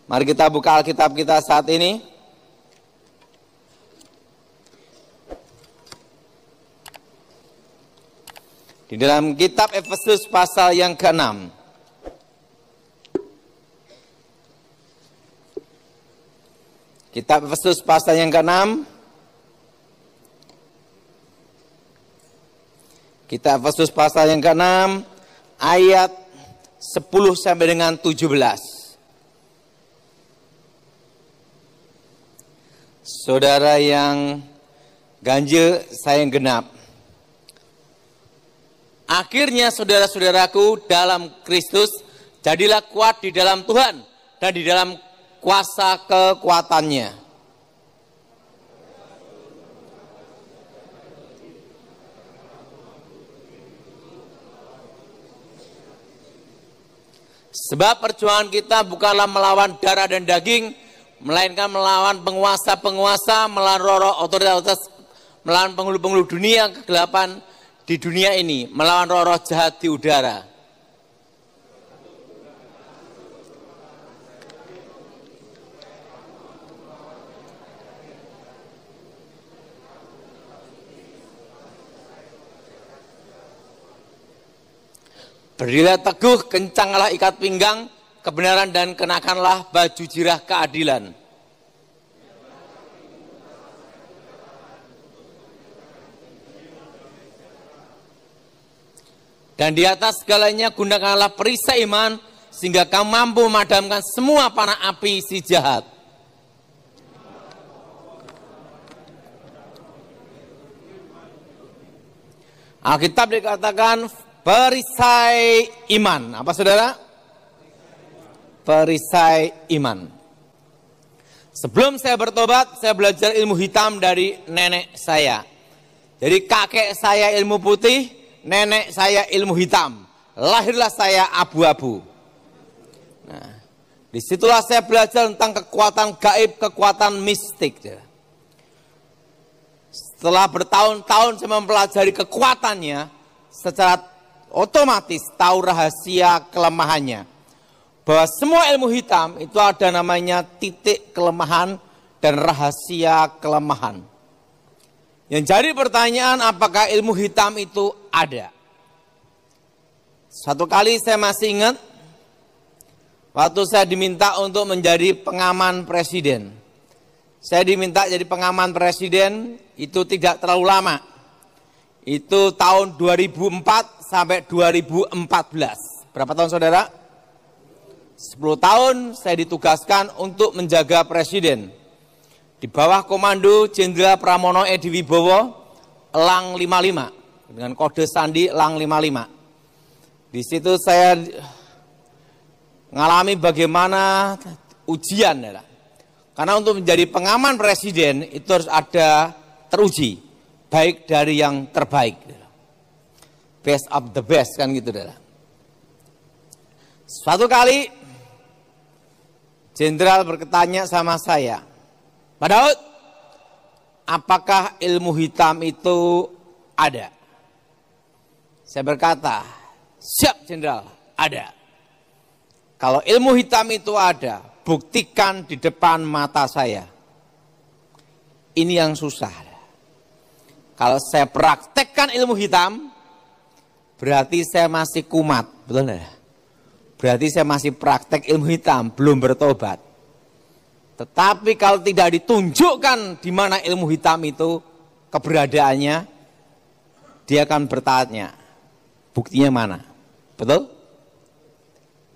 Mari kita buka Alkitab kita saat ini. Di dalam kitab Efesus pasal yang ke-6. Kitab Efesus pasal yang ke-6. Kitab Efesus pasal yang ke-6 ayat 10 sampai dengan 17. Saudara yang ganjil, saya yang genap. Akhirnya saudara-saudaraku dalam Kristus, jadilah kuat di dalam Tuhan dan di dalam kuasa kekuatannya. Sebab perjuangan kita bukanlah melawan darah dan daging, melainkan melawan penguasa-penguasa, melawan roh-roh otoritas, melawan penghulu-penghulu dunia kegelapan di dunia ini, melawan roh-roh jahat di udara. Berdirilah teguh, kencanglah ikat pinggang kebenaran dan kenakanlah baju jirah keadilan. Dan di atas segalanya gunakanlah perisai iman sehingga kamu mampu memadamkan semua panah api si jahat. Alkitab dikatakan perisai iman. Apa saudara? Perisai iman. Sebelum saya bertobat, saya belajar ilmu hitam dari nenek saya. Jadi kakek saya ilmu putih, nenek saya ilmu hitam. Lahirlah saya abu-abu. Nah, disitulah saya belajar tentang kekuatan gaib, kekuatan mistik. Setelah bertahun-tahun saya mempelajari kekuatannya, secara otomatis tahu rahasia kelemahannya. Bahwa semua ilmu hitam itu ada namanya titik kelemahan dan rahasia kelemahan. Yang jadi pertanyaan, apakah ilmu hitam itu ada? Satu kali saya masih ingat, waktu saya diminta untuk menjadi pengaman presiden. Saya diminta jadi pengaman presiden, itu tidak terlalu lama. Itu tahun 2004 sampai 2014. Berapa tahun saudara? 10 tahun saya ditugaskan untuk menjaga presiden. Di bawah komando Jenderal Pramono Edi Wibowo, Elang 55. Dengan kode sandi Elang 55. Di situ saya mengalami bagaimana ujian. Karena untuk menjadi pengaman presiden itu harus ada teruji. Baik dari yang terbaik. Best of the best kan gitu. Suatu kali jenderal bertanya sama saya, Pak Daud, apakah ilmu hitam itu ada? Saya berkata, siap jenderal, ada. Kalau ilmu hitam itu ada, buktikan di depan mata saya. Ini yang susah. Kalau saya praktekkan ilmu hitam, berarti saya masih kumat, betul enggak? Berarti saya masih praktek ilmu hitam, belum bertobat. Tetapi kalau tidak ditunjukkan di mana ilmu hitam itu keberadaannya, dia akan bertanya, buktinya mana? Betul?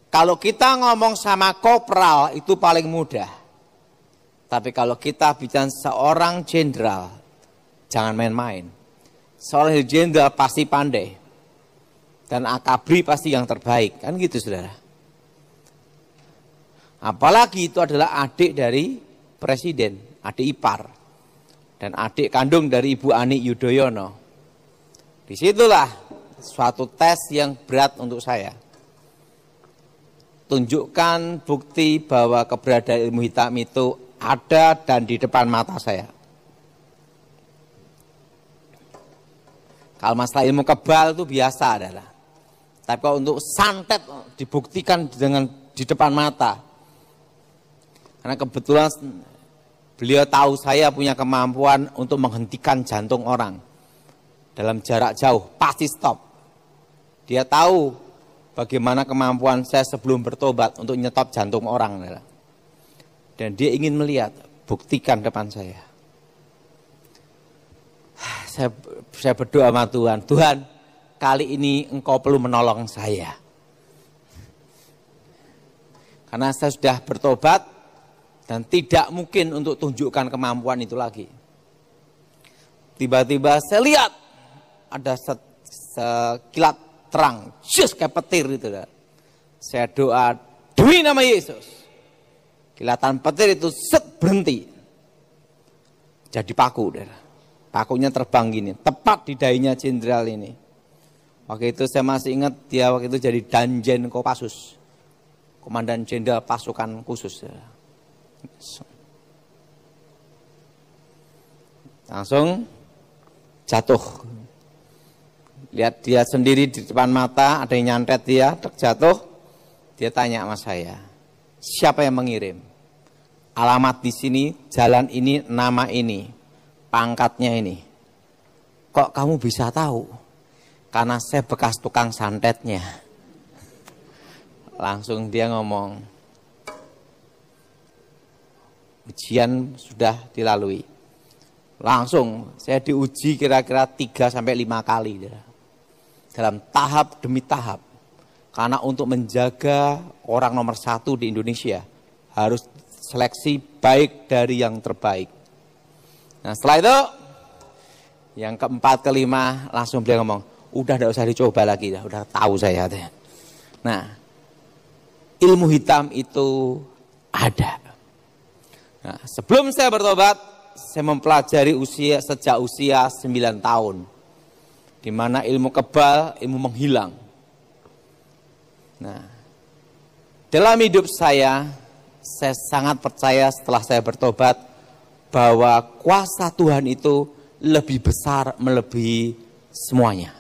Kalau kita ngomong sama kopral itu paling mudah. Tapi kalau kita bicara seorang jenderal, jangan main-main. Seorang jenderal pasti pandai. Dan akabri pasti yang terbaik. Kan gitu saudara. Apalagi itu adalah adik dari presiden. Adik ipar. Dan adik kandung dari Ibu Ani Yudhoyono. Disitulah suatu tes yang berat untuk saya. Tunjukkan bukti bahwa keberadaan ilmu hitam itu ada dan di depan mata saya. Kalau masalah ilmu kebal itu biasa adalah. Tapi kalau untuk santet dibuktikan dengan di depan mata, Karena kebetulan beliau tahu saya punya kemampuan untuk menghentikan jantung orang dalam jarak jauh, pasti stop. Dia tahu bagaimana kemampuan saya sebelum bertobat untuk nyetop jantung orang. Dan dia ingin melihat, buktikan depan saya. Saya berdoa sama Tuhan, Tuhan kali ini engkau perlu menolong saya. Karena saya sudah bertobat dan tidak mungkin untuk tunjukkan kemampuan itu lagi. Tiba-tiba saya lihat ada sekilat terang, just kayak petir itu. Saya doa, demi nama Yesus. Kilatan petir itu berhenti. Jadi paku. Pakunya terbang gini, tepat di dahinya jenderal ini. Waktu itu saya masih ingat dia waktu itu jadi Danjen Kopassus. Komandan Jenderal Pasukan Khusus. Langsung jatuh. Lihat dia sendiri di depan mata, ada yang nyantet dia, terjatuh. Dia tanya sama saya, siapa yang mengirim? Alamat di sini, jalan ini, nama ini, pangkatnya ini. Kok kamu bisa tahu? Karena saya bekas tukang santetnya. Langsung dia ngomong, ujian sudah dilalui. Langsung saya diuji kira-kira 3-5 kali. Dalam tahap demi tahap. Karena untuk menjaga orang nomor 1 di Indonesia, harus seleksi baik dari yang terbaik. Nah setelah itu, yang keempat, kelima, langsung beliau ngomong, udah tidak usah dicoba lagi, udah tahu saya. Nah, ilmu hitam itu ada. Nah, sebelum saya bertobat, saya mempelajari sejak usia 9 tahun. Di mana ilmu kebal, ilmu menghilang. Nah, dalam hidup saya sangat percaya setelah saya bertobat, bahwa kuasa Tuhan itu lebih besar melebihi semuanya.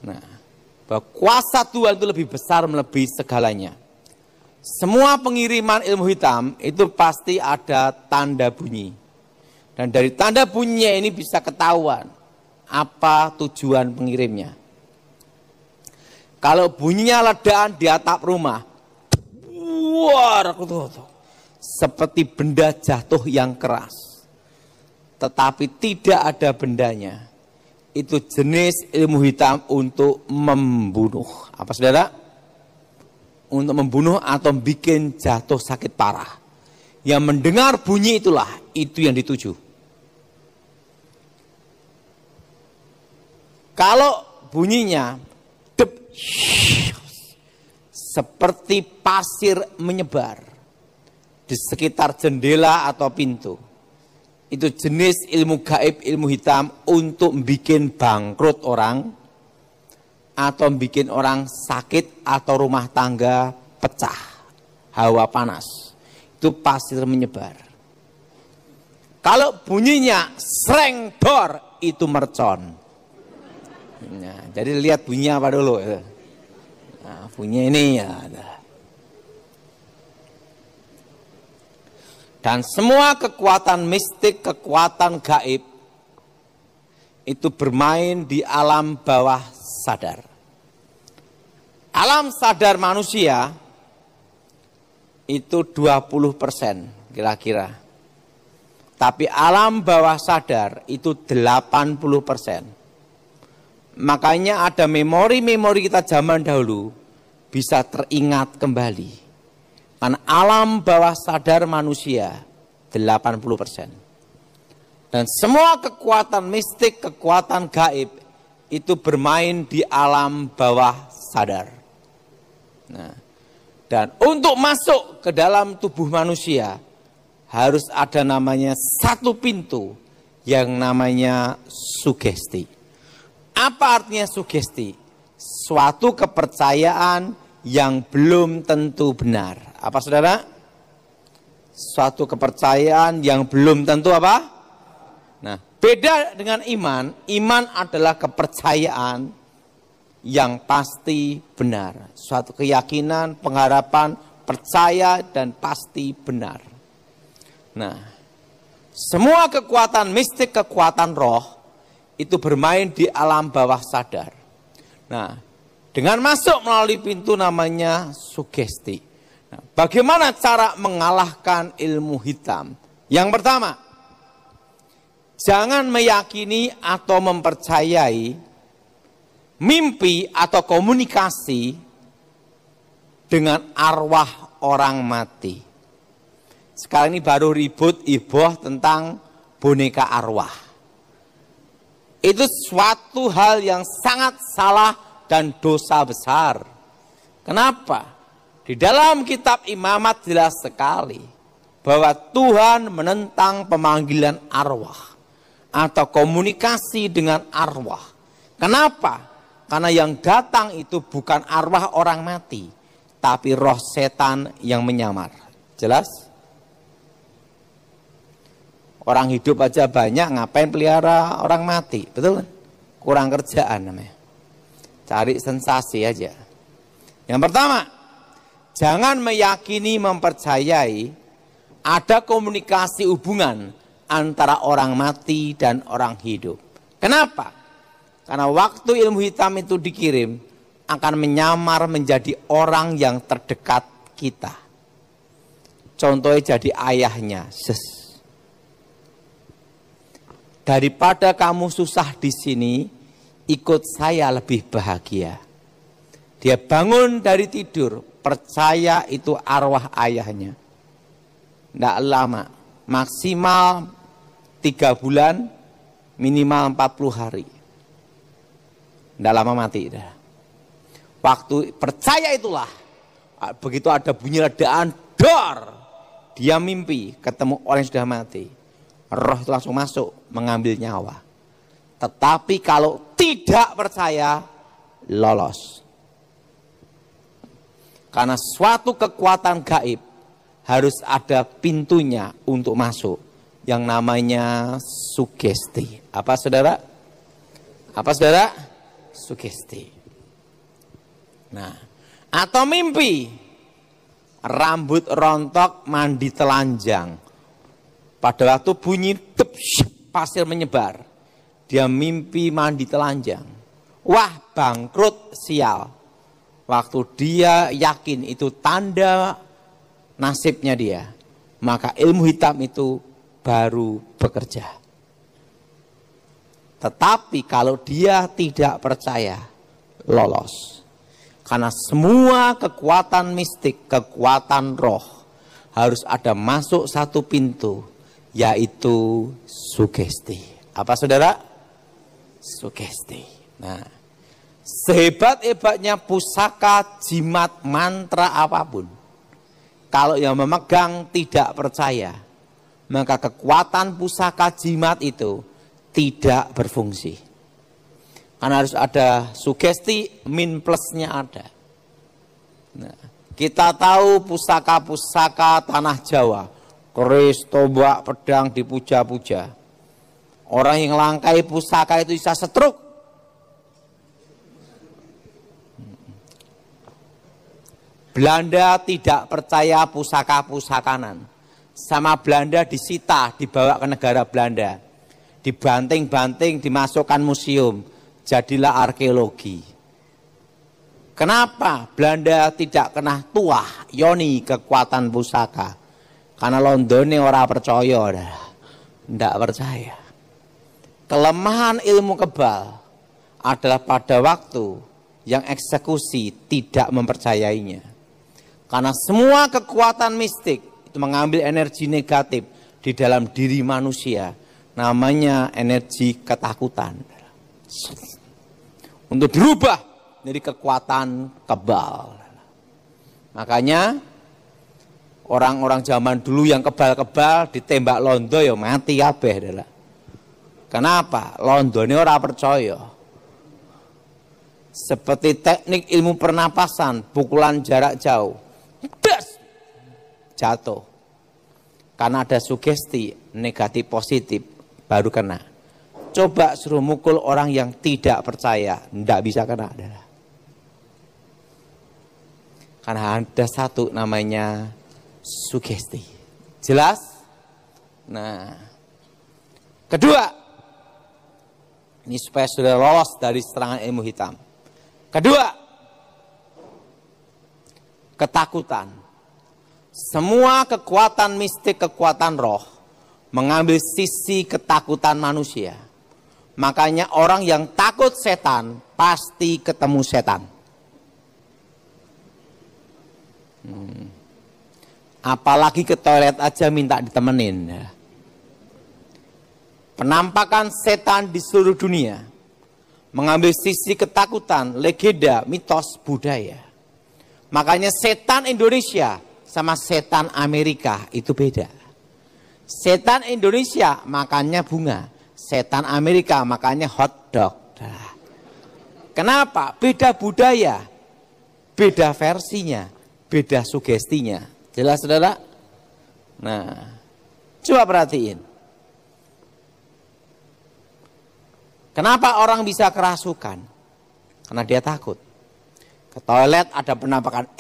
Nah, bahwa kuasa Tuhan itu lebih besar melebihi segalanya. Semua pengiriman ilmu hitam itu pasti ada tanda bunyi. Dan dari tanda bunyinya ini bisa ketahuan apa tujuan pengirimnya. Kalau bunyinya ledakan di atap rumah, seperti benda jatuh yang keras, tetapi tidak ada bendanya. Itu jenis ilmu hitam untuk membunuh. Apa saudara? Untuk membunuh atau bikin jatuh sakit parah. Yang mendengar bunyi itulah, itu yang dituju. Kalau bunyinya seperti pasir menyebar di sekitar jendela atau pintu, itu jenis ilmu gaib, ilmu hitam untuk bikin bangkrut orang, atau bikin orang sakit, atau rumah tangga pecah, hawa panas. Itu pasir menyebar. Kalau bunyinya sreng dor, itu mercon. Nah, jadi lihat bunyinya apa dulu. Nah, bunyi ini ya. Dan semua kekuatan mistik, kekuatan gaib, itu bermain di alam bawah sadar. Alam sadar manusia itu 20% kira-kira. Tapi alam bawah sadar itu 80%. Makanya ada memori-memori kita zaman dahulu bisa teringat kembali. Karena alam bawah sadar manusia 80%. Dan semua kekuatan mistik, kekuatan gaib itu bermain di alam bawah sadar. Nah, dan untuk masuk ke dalam tubuh manusia harus ada namanya satu pintu yang namanya sugesti. Apa artinya sugesti? Suatu kepercayaan yang belum tentu benar. Apa saudara? Suatu kepercayaan yang belum tentu apa? Nah, beda dengan iman. Iman adalah kepercayaan yang pasti benar. Suatu keyakinan, pengharapan, percaya dan pasti benar. Nah, semua kekuatan mistik, kekuatan roh itu bermain di alam bawah sadar. Nah, dengan masuk melalui pintu namanya sugesti. Nah, bagaimana cara mengalahkan ilmu hitam? Yang pertama, jangan meyakini atau mempercayai mimpi atau komunikasi dengan arwah orang mati. Sekarang ini baru ribut iboh tentang boneka arwah. Itu suatu hal yang sangat salah dan dosa besar. Kenapa? Di dalam kitab Imamat jelas sekali bahwa Tuhan menentang pemanggilan arwah atau komunikasi dengan arwah. Kenapa? Karena yang datang itu bukan arwah orang mati, tapi roh setan yang menyamar. Jelas? Orang hidup aja banyak, ngapain pelihara orang mati? Betul kan? Kurang kerjaan namanya. Cari sensasi aja. Yang pertama, jangan meyakini, mempercayai ada komunikasi hubungan antara orang mati dan orang hidup. Kenapa? Karena waktu ilmu hitam itu dikirim, akan menyamar menjadi orang yang terdekat kita. Contohnya jadi ayahnya. Daripada kamu susah di sini, ikut saya lebih bahagia. Dia bangun dari tidur, percaya itu arwah ayahnya. Tidak lama, maksimal 3 bulan, minimal 40 hari. Tidak lama mati. Waktu percaya itulah, begitu ada bunyi ledaan, dor, dia mimpi ketemu orang yang sudah mati. Roh itu langsung masuk, mengambil nyawa. Tetapi kalau tidak percaya, lolos. Karena suatu kekuatan gaib harus ada pintunya untuk masuk. Yang namanya sugesti. Apa saudara? Apa saudara? Sugesti. Nah, atau mimpi. Rambut rontok, mandi telanjang. Pada waktu bunyi dep, pasir menyebar. Dia mimpi mandi telanjang. Wah, bangkrut, sial. Waktu dia yakin itu tanda nasibnya dia, maka ilmu hitam itu baru bekerja. Tetapi kalau dia tidak percaya, lolos. Karena semua kekuatan mistik, kekuatan roh, harus ada masuk satu pintu, yaitu sugesti. Apa saudara? Sugesti. Nah, sehebat-hebatnya pusaka, jimat, mantra apapun, kalau yang memegang tidak percaya, maka kekuatan pusaka jimat itu tidak berfungsi. Karena harus ada sugesti, min plusnya ada. Nah, kita tahu pusaka-pusaka tanah Jawa, keris, tombak, pedang dipuja-puja. Orang yang langkai pusaka itu bisa setruk. Belanda tidak percaya pusaka-pusakanan. Sama Belanda disita, dibawa ke negara Belanda. Dibanting-banting, dimasukkan museum. Jadilah arkeologi. Kenapa Belanda tidak kena tuah, yoni kekuatan pusaka? Karena Londonnya orang percaya. Tidak percaya. Kelemahan ilmu kebal adalah pada waktu yang eksekusi tidak mempercayainya. Karena semua kekuatan mistik itu mengambil energi negatif di dalam diri manusia. Namanya energi ketakutan. Untuk dirubah menjadi kekuatan kebal. Makanya orang-orang zaman dulu yang kebal-kebal ditembak londo ya mati kabeh adalah. Kenapa? Londo ini orang percaya. Seperti teknik ilmu pernapasan, pukulan jarak jauh. Das! Jatuh. Karena ada sugesti negatif positif baru kena. Coba suruh mukul orang yang tidak percaya, tidak bisa kena. Karena Karena ada satu namanya sugesti. Jelas? Nah, kedua, ini supaya sudah lolos dari serangan ilmu hitam. Kedua, ketakutan. Semua kekuatan mistik, kekuatan roh mengambil sisi ketakutan manusia. Makanya orang yang takut setan pasti ketemu setan. Apalagi ke toilet aja minta ditemenin. Penampakan setan di seluruh dunia mengambil sisi ketakutan, legenda, mitos, budaya. Makanya setan Indonesia sama setan Amerika itu beda. Setan Indonesia makannya bunga, setan Amerika makannya hotdog. Kenapa? Beda budaya, beda versinya, beda sugestinya. Jelas saudara? Nah, coba perhatiin. Kenapa orang bisa kerasukan? Karena dia takut. Ke toilet ada penampakan.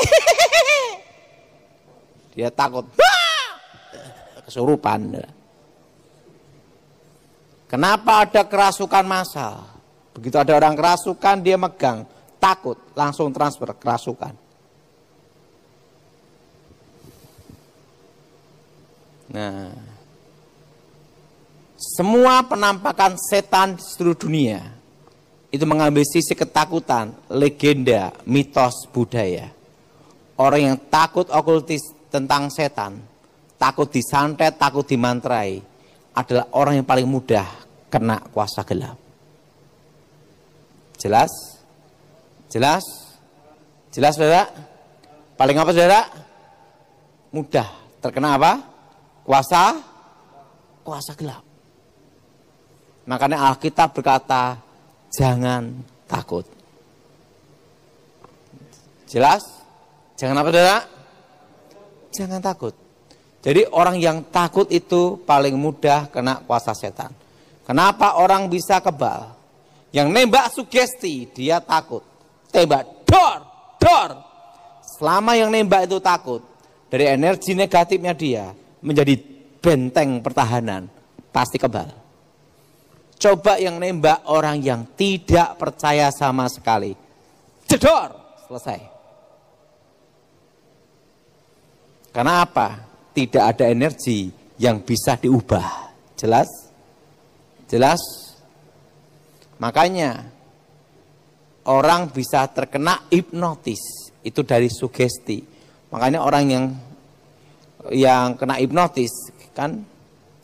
Dia takut. Kesurupan. Kenapa ada kerasukan massal? Begitu ada orang kerasukan, dia megang. Takut, langsung transfer kerasukan. Nah, semua penampakan setan di seluruh dunia itu mengambil sisi ketakutan, legenda, mitos, budaya. Orang yang takut okultis tentang setan, takut disantet, takut dimantrai, adalah orang yang paling mudah kena kuasa gelap. Jelas? Jelas? Jelas saudara? Paling apa saudara? Mudah terkena apa? Kuasa gelap. Makanya Alkitab berkata, jangan takut. Jelas? Jangan apa saudara? Jangan takut. Jadi orang yang takut itu paling mudah kena kuasa setan. Kenapa orang bisa kebal? Yang nembak sugesti, dia takut. Tembak, dor. Selama yang nembak itu takut, dari energi negatifnya dia menjadi benteng pertahanan, pasti kebal. Coba yang nembak orang yang tidak percaya sama sekali. Jedor, selesai. Karena apa? Tidak ada energi yang bisa diubah. Jelas? Jelas? Makanya orang bisa terkena hipnotis. Itu dari sugesti. Makanya orang yang kena hipnotis kan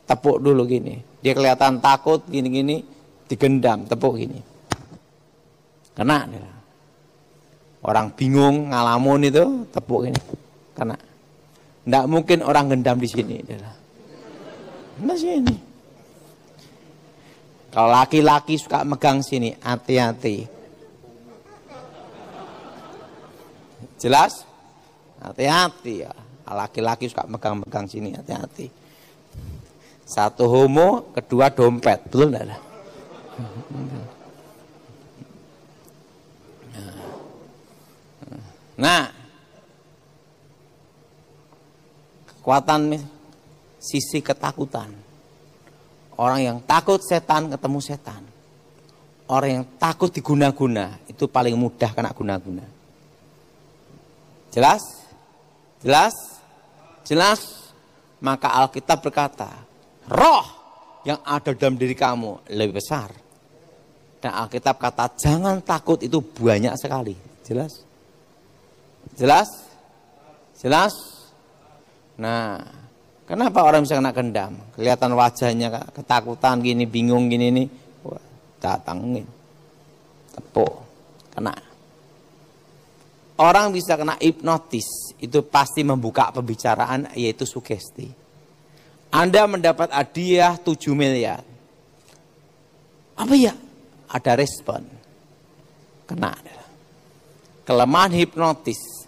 tepuk dulu gini. Dia kelihatan takut gini-gini, digendam, tepuk gini. Kena. Orang bingung, ngalamun itu, tepuk gini. Kena. Tidak mungkin orang gendam di sini. Nah sini. Kalau laki-laki suka megang sini, hati-hati. Jelas? Hati-hati ya. Laki-laki suka megang-megang sini, hati-hati. Satu homo, kedua dompet, betul enggak? Nah, kekuatan sisi ketakutan. Orang yang takut setan ketemu setan. Orang yang takut diguna-guna itu paling mudah kena guna-guna. Jelas? Jelas? Jelas? Maka Alkitab berkata, roh yang ada dalam diri kamu lebih besar. Dan Alkitab kata jangan takut itu banyak sekali. Jelas? Jelas? Jelas? Nah, kenapa orang bisa kena gendam? Kelihatan wajahnya ketakutan gini, bingung gini nih. Wah, datangin. Tepuk, kena. Orang bisa kena hipnotis, itu pasti membuka pembicaraan yaitu sugesti. Anda mendapat hadiah 7 miliar. Apa ya? Ada respon. Kena. Kelemahan hipnotis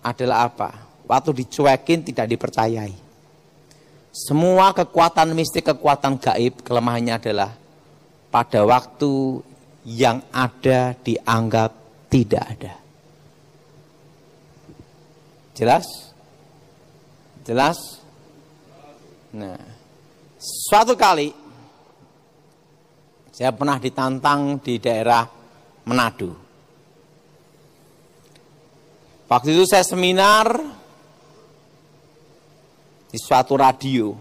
adalah apa? Waktu dicuekin tidak dipercayai. Semua kekuatan mistik, kekuatan gaib, kelemahannya adalah pada waktu yang ada dianggap tidak ada. Jelas? Jelas? Nah, suatu kali saya pernah ditantang di daerah Manado. Waktu itu saya seminar di suatu radio.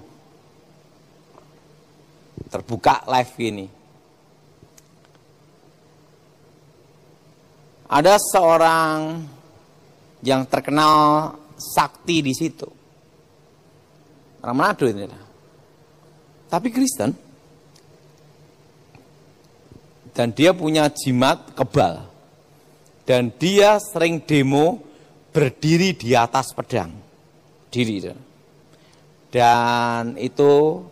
Terbuka live ini. Ada seorang yang terkenal sakti di situ. Orang Manado ini. Tapi Kristen. Dan dia punya jimat kebal. Dan dia sering demo berdiri di atas pedang. Diri. Dan itu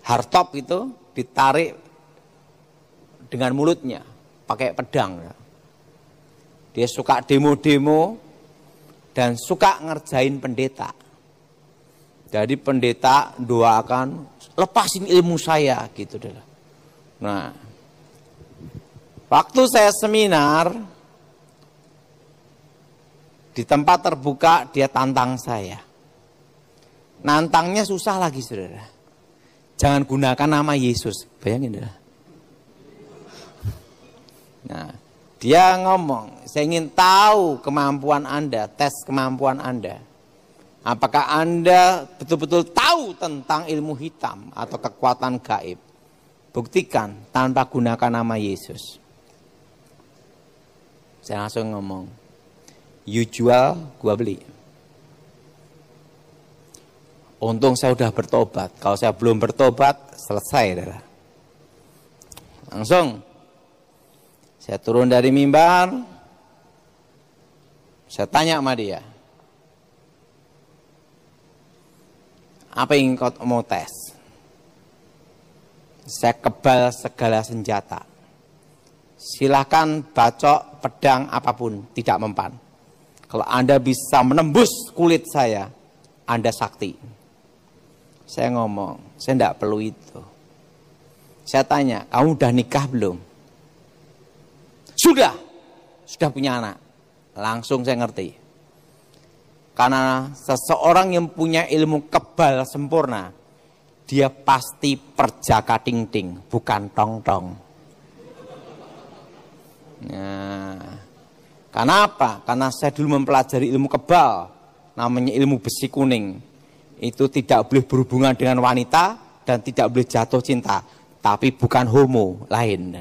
hardtop itu ditarik dengan mulutnya, pakai pedang. Dia suka demo-demo dan suka ngerjain pendeta. Jadi pendeta doakan, lepasin ilmu saya gitu. Nah, waktu saya seminar di tempat terbuka, dia tantang saya. Nantangnya susah lagi, saudara. Jangan gunakan nama Yesus. Bayangin dah. Nah, dia ngomong, saya ingin tahu kemampuan Anda, tes kemampuan Anda. Apakah Anda betul-betul tahu tentang ilmu hitam atau kekuatan gaib? Buktikan tanpa gunakan nama Yesus. Saya langsung ngomong, you jual, gua beli. Untung saya sudah bertobat. Kalau saya belum bertobat, selesai. Langsung. Saya turun dari mimbar. Saya tanya sama dia. Apa yang kau mau tes? Saya kebal segala senjata. Silakan bacok, pedang, apapun. Tidak mempan. Kalau Anda bisa menembus kulit saya, Anda sakti. Saya ngomong, saya tidak perlu itu. Saya tanya, kamu udah nikah belum? Sudah punya anak. Langsung saya ngerti. Karena seseorang yang punya ilmu kebal sempurna, dia pasti perjaka ting-ting, bukan tong-tong. Nah, karena apa? Karena saya dulu mempelajari ilmu kebal, namanya ilmu besi kuning. Itu tidak boleh berhubungan dengan wanita dan tidak boleh jatuh cinta. Tapi bukan homo, lain.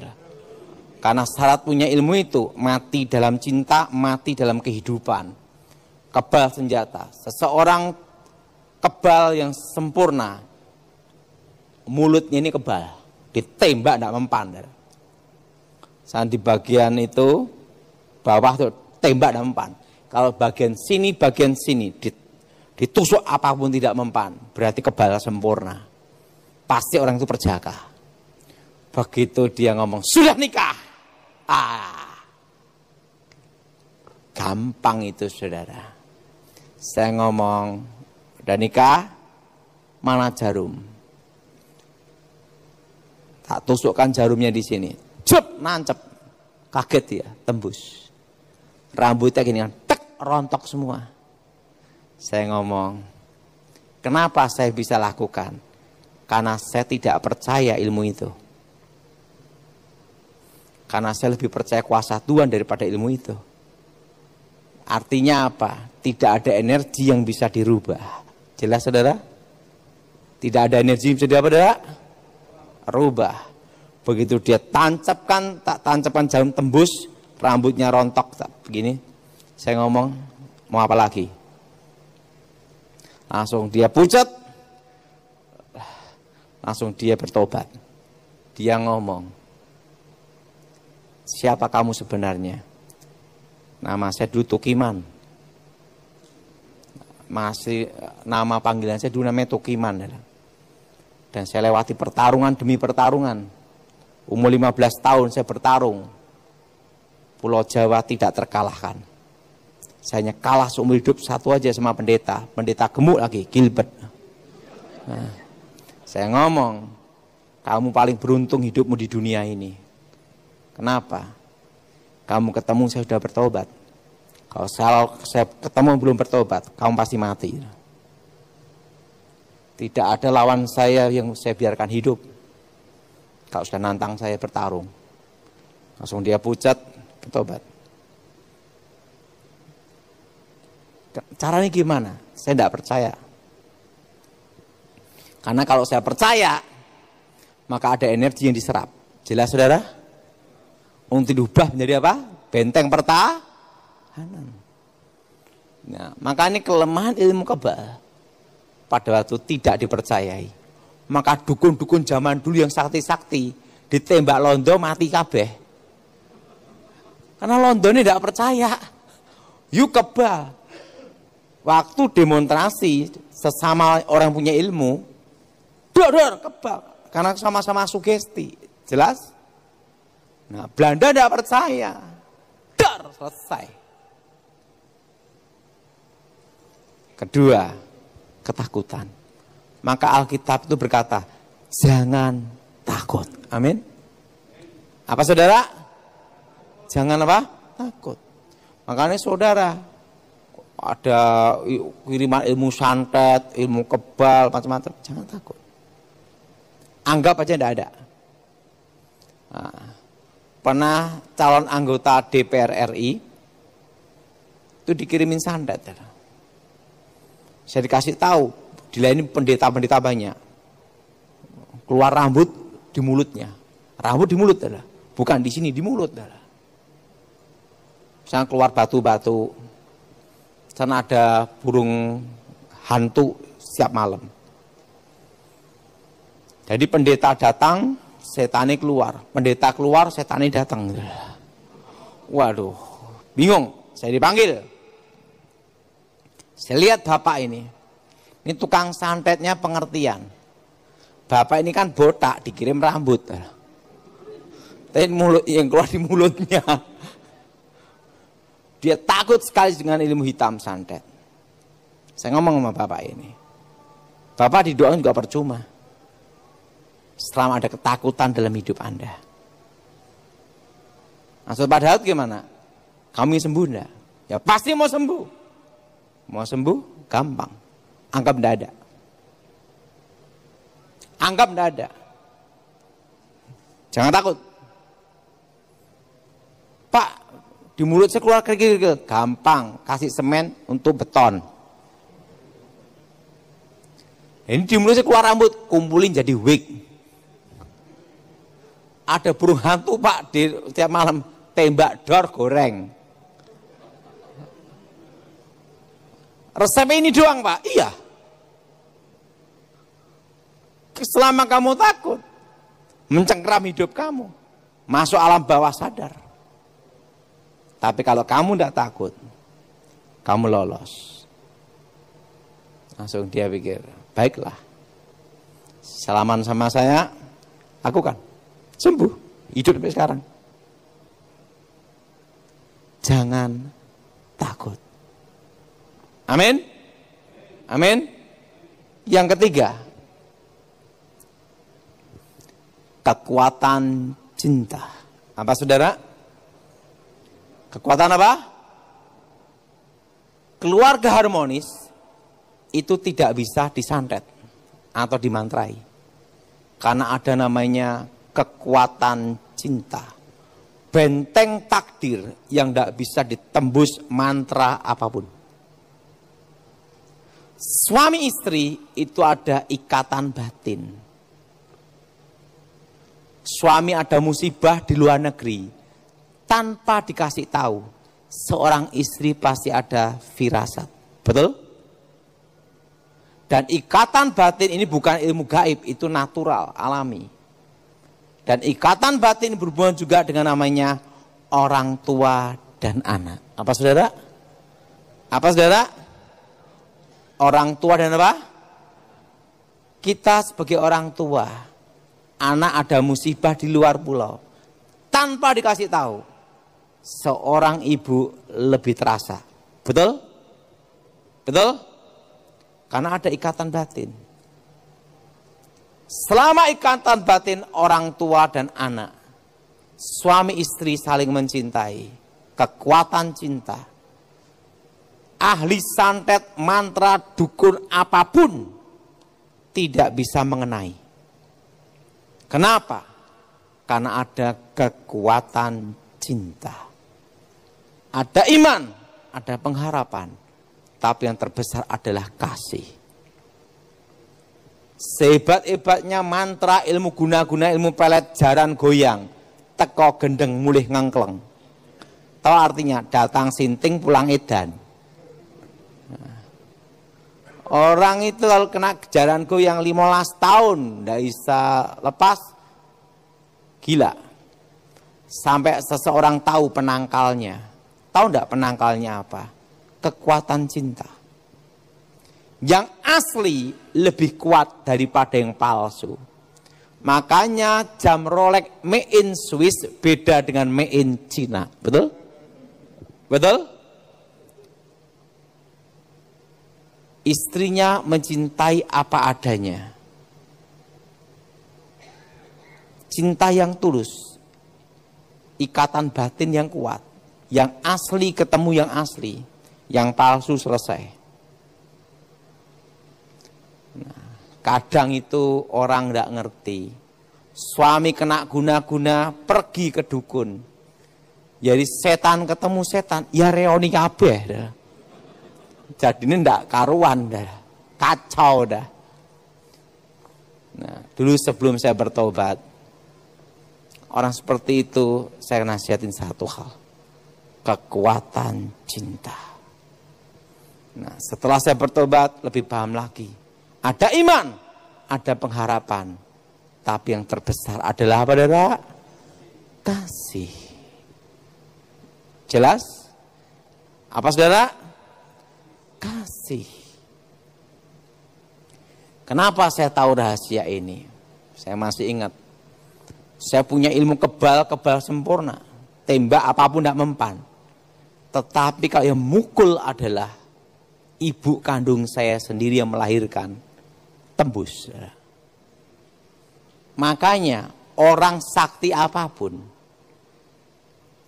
Karena syarat punya ilmu itu, mati dalam cinta, mati dalam kehidupan. Kebal senjata. Seseorang kebal yang sempurna, mulutnya ini kebal. Ditembak tidak mempan. Saat di bagian itu, bawah itu tembak tidak mempan. Kalau bagian sini, ditusuk apapun tidak mempan, berarti kebal sempurna. Pasti orang itu perjaka. Begitu dia ngomong, sudah nikah. Gampang itu, saudara. Saya ngomong, udah nikah, mana jarum? Tak tusukkan jarumnya di sini. Cep, nancep. Kaget dia, tembus. Rambutnya gini kan, tek, rontok semua. Saya ngomong, kenapa saya bisa lakukan? Karena saya tidak percaya ilmu itu. Karena saya lebih percaya kuasa Tuhan daripada ilmu itu. Artinya apa? Tidak ada energi yang bisa dirubah. Jelas, saudara? Tidak ada energi yang bisa rubah. Begitu dia tancapkan jarum tembus, rambutnya rontok begini. Saya ngomong, mau apa lagi? Langsung dia pucat. Langsung dia bertobat. Dia ngomong, siapa kamu sebenarnya? Nama saya dulu Tukiman. Masih nama panggilan saya dulu namanya Tukiman. Dan saya lewati pertarungan demi pertarungan. Umur 15 tahun saya bertarung. Pulau Jawa tidak terkalahkan. Saya hanya kalah seumur hidup satu aja sama pendeta. Pendeta gemuk lagi, Gilbert. Nah, saya ngomong, kamu paling beruntung hidupmu di dunia ini. Kenapa? Kamu ketemu saya sudah bertobat. Kalau saya ketemu belum bertobat, kamu pasti mati. Tidak ada lawan saya yang saya biarkan hidup. Kalau sudah nantang saya bertarung, langsung dia pucat, bertobat. Caranya gimana? Saya tidak percaya. Karena kalau saya percaya, maka ada energi yang diserap. Jelas saudara? Untuk diubah menjadi apa? Benteng pertahanan. Nah, maka ini kelemahan ilmu kebal. Pada waktu tidak dipercayai. Maka dukun-dukun zaman dulu yang sakti-sakti ditembak londo mati kabeh. Karena londo ini tidak percaya. Yuk kebal. Waktu demonstrasi sesama orang punya ilmu, dor kebal. Karena sama-sama sugesti. Jelas? Nah, Belanda tidak percaya. Dor, selesai. Kedua, ketakutan. Maka Alkitab itu berkata, jangan takut. Amin. Apa saudara? Jangan apa? Takut. Makanya saudara, ada kiriman ilmu santet, ilmu kebal, macam-macam. Jangan takut. Anggap aja tidak ada. Nah, pernah calon anggota DPR RI itu dikirimin santet. Saya dikasih tahu, dilayani pendeta-pendeta banyak. Keluar rambut di mulutnya. Rambut di mulut, bukan di sini, di mulut. Misalnya keluar batu-batu. Sana ada burung hantu setiap malam. Jadi pendeta datang, setane keluar. Pendeta keluar, setane datang. Waduh, bingung. Saya dipanggil. Saya lihat bapak ini tukang santetnya pengertian. Bapak ini kan botak, dikirim rambut. Tapi mulut yang keluar di mulutnya. Dia takut sekali dengan ilmu hitam santet. Saya ngomong sama bapak ini. Bapak didoakan juga percuma. Selama ada ketakutan dalam hidup Anda. Maksud Pak Daud gimana? Kami sembuh enggak? Ya pasti mau sembuh. Mau sembuh gampang. Anggap enggak ada. Anggap enggak ada. Jangan takut. Pak, di mulut saya keluar kerikil-kerikil. Gampang, kasih semen untuk beton. Ini di mulut saya keluar rambut, kumpulin jadi wig. Ada burung hantu Pak, di tiap malam tembak dor goreng. Resep ini doang Pak, iya. Selama kamu takut, mencengkram hidup kamu, masuk alam bawah sadar. Tapi kalau kamu tidak takut, kamu lolos. Langsung dia pikir, baiklah, salaman sama saya, aku kan sembuh, hidup sampai sekarang. Jangan takut. Amin. Amin. Yang ketiga, kekuatan cinta. Apa saudara? Kekuatan apa? Keluarga harmonis itu tidak bisa disantet atau dimantrai. Karena ada namanya kekuatan cinta. Benteng takdir yang tidak bisa ditembus mantra apapun. Suami istri itu ada ikatan batin. Suami ada musibah di luar negeri, tanpa dikasih tahu, seorang istri pasti ada firasat. Betul? Dan ikatan batin ini bukan ilmu gaib, itu natural, alami. Dan ikatan batin berhubungan juga dengan namanya orang tua dan anak. Apa saudara? Apa saudara? Orang tua dan apa? Kita sebagai orang tua, anak ada musibah di luar pulau, tanpa dikasih tahu, seorang ibu lebih terasa. Betul? Betul? Karena ada ikatan batin. Selama ikatan batin orang tua dan anak, suami istri saling mencintai, kekuatan cinta, ahli santet, mantra, dukun apapun tidak bisa mengenai. Kenapa? Karena ada kekuatan cinta. Ada iman, ada pengharapan. Tapi yang terbesar adalah kasih. Sehebat-hebatnya mantra, ilmu guna-guna, ilmu pelet, jaran goyang, teko gendeng mulih ngengkleng. Tahu artinya? Datang sinting pulang edan. Orang itu kalau kena jaran goyang 15 tahun tidak bisa lepas, gila. Sampai seseorang tahu penangkalnya. Tahu enggak penangkalnya apa? Kekuatan cinta. Yang asli lebih kuat daripada yang palsu. Makanya jam Rolex made in Swiss beda dengan made in China. Betul? Betul? Istrinya mencintai apa adanya. Cinta yang tulus. Ikatan batin yang kuat. Yang asli ketemu yang asli. Yang palsu selesai. Kadang itu orang tidak ngerti. Suami kena guna-guna pergi ke dukun. Jadi setan ketemu setan, ya reoni kabeh dah. Jadi ini ndak karuan dah. Kacau dah. Nah, dulu sebelum saya bertobat, orang seperti itu saya nasihatin satu hal. Kekuatan cinta. Nah, setelah saya bertobat lebih paham lagi. Ada iman, ada pengharapan. Tapi yang terbesar adalah apa, saudara? Kasih. Jelas? Apa, saudara? Kasih. Kenapa saya tahu rahasia ini? Saya masih ingat. Saya punya ilmu kebal sempurna. Tembak apapun tidak mempan. Tetapi kalau yang mukul adalah ibu kandung saya sendiri yang melahirkan. Tembus. Makanya orang sakti apapun,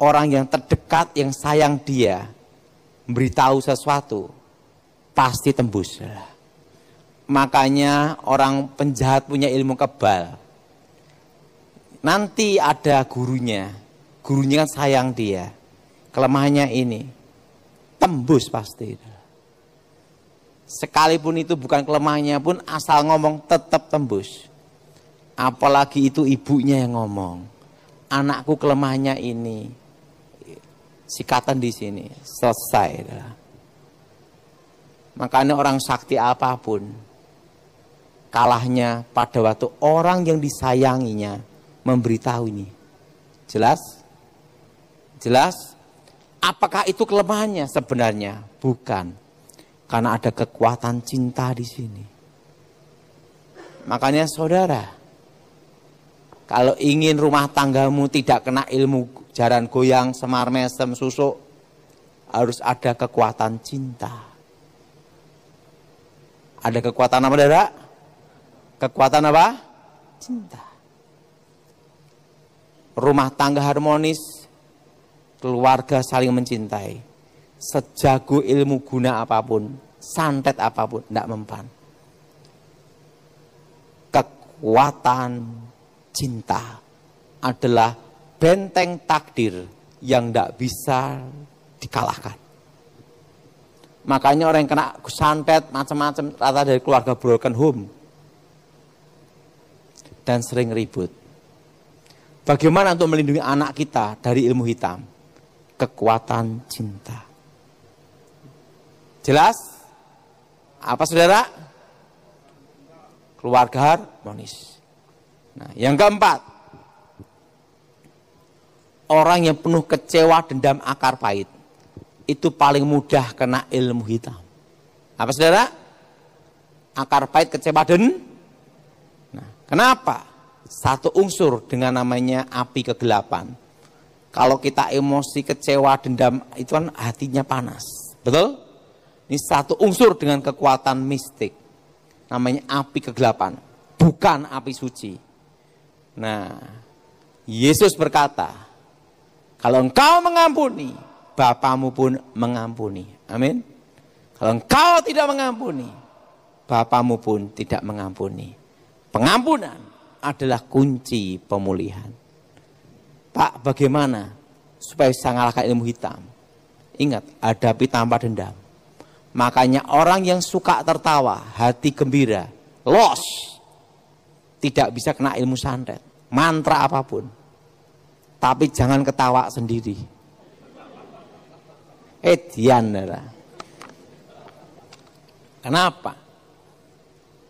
orang yang terdekat yang sayang dia, memberitahu sesuatu, pasti tembus. Makanya orang penjahat punya ilmu kebal. Nanti ada gurunya kan sayang dia. Kelemahannya ini, tembus pasti. Sekalipun itu bukan kelemahannya pun asal ngomong tetap tembus. Apalagi itu ibunya yang ngomong. Anakku kelemahannya ini. Sikatan di sini selesai. Makanya orang sakti apapun kalahnya pada waktu orang yang disayanginya memberitahu ini. Jelas? Jelas? Apakah itu kelemahannya? Sebenarnya bukan. Karena ada kekuatan cinta di sini. Makanya saudara, kalau ingin rumah tanggamu tidak kena ilmu jaran goyang, semar mesem, susuk, harus ada kekuatan cinta. Ada kekuatan apa, saudara? Kekuatan apa? Cinta. Rumah tangga harmonis, keluarga saling mencintai. Sejago ilmu guna apapun, santet apapun, tidak mempan. Kekuatan cinta adalah benteng takdir yang tidak bisa dikalahkan. Makanya orang yang kena santet macam-macam rata dari keluarga broken home dan sering ribut. Bagaimana untuk melindungi anak kita dari ilmu hitam? Kekuatan cinta. Jelas? Apa, saudara? Keluarga harmonis. Nah, yang keempat, orang yang penuh kecewa, dendam, akar pahit, itu paling mudah kena ilmu hitam. Apa, saudara? Akar pahit, kecewa, dan nah, kenapa? Satu unsur dengan namanya api kegelapan. Kalau kita emosi, kecewa, dendam, itu kan hatinya panas. Betul? Ini satu unsur dengan kekuatan mistik. Namanya api kegelapan. Bukan api suci. Nah, Yesus berkata, kalau engkau mengampuni, Bapamu pun mengampuni. Amin. Kalau engkau tidak mengampuni, Bapamu pun tidak mengampuni. Pengampunan adalah kunci pemulihan. Pak, bagaimana supaya bisa mengalahkan ilmu hitam? Ingat, hadapi tanpa dendam. Makanya orang yang suka tertawa, hati gembira, los, tidak bisa kena ilmu santet, mantra apapun. Tapi jangan ketawa sendiri. Kenapa?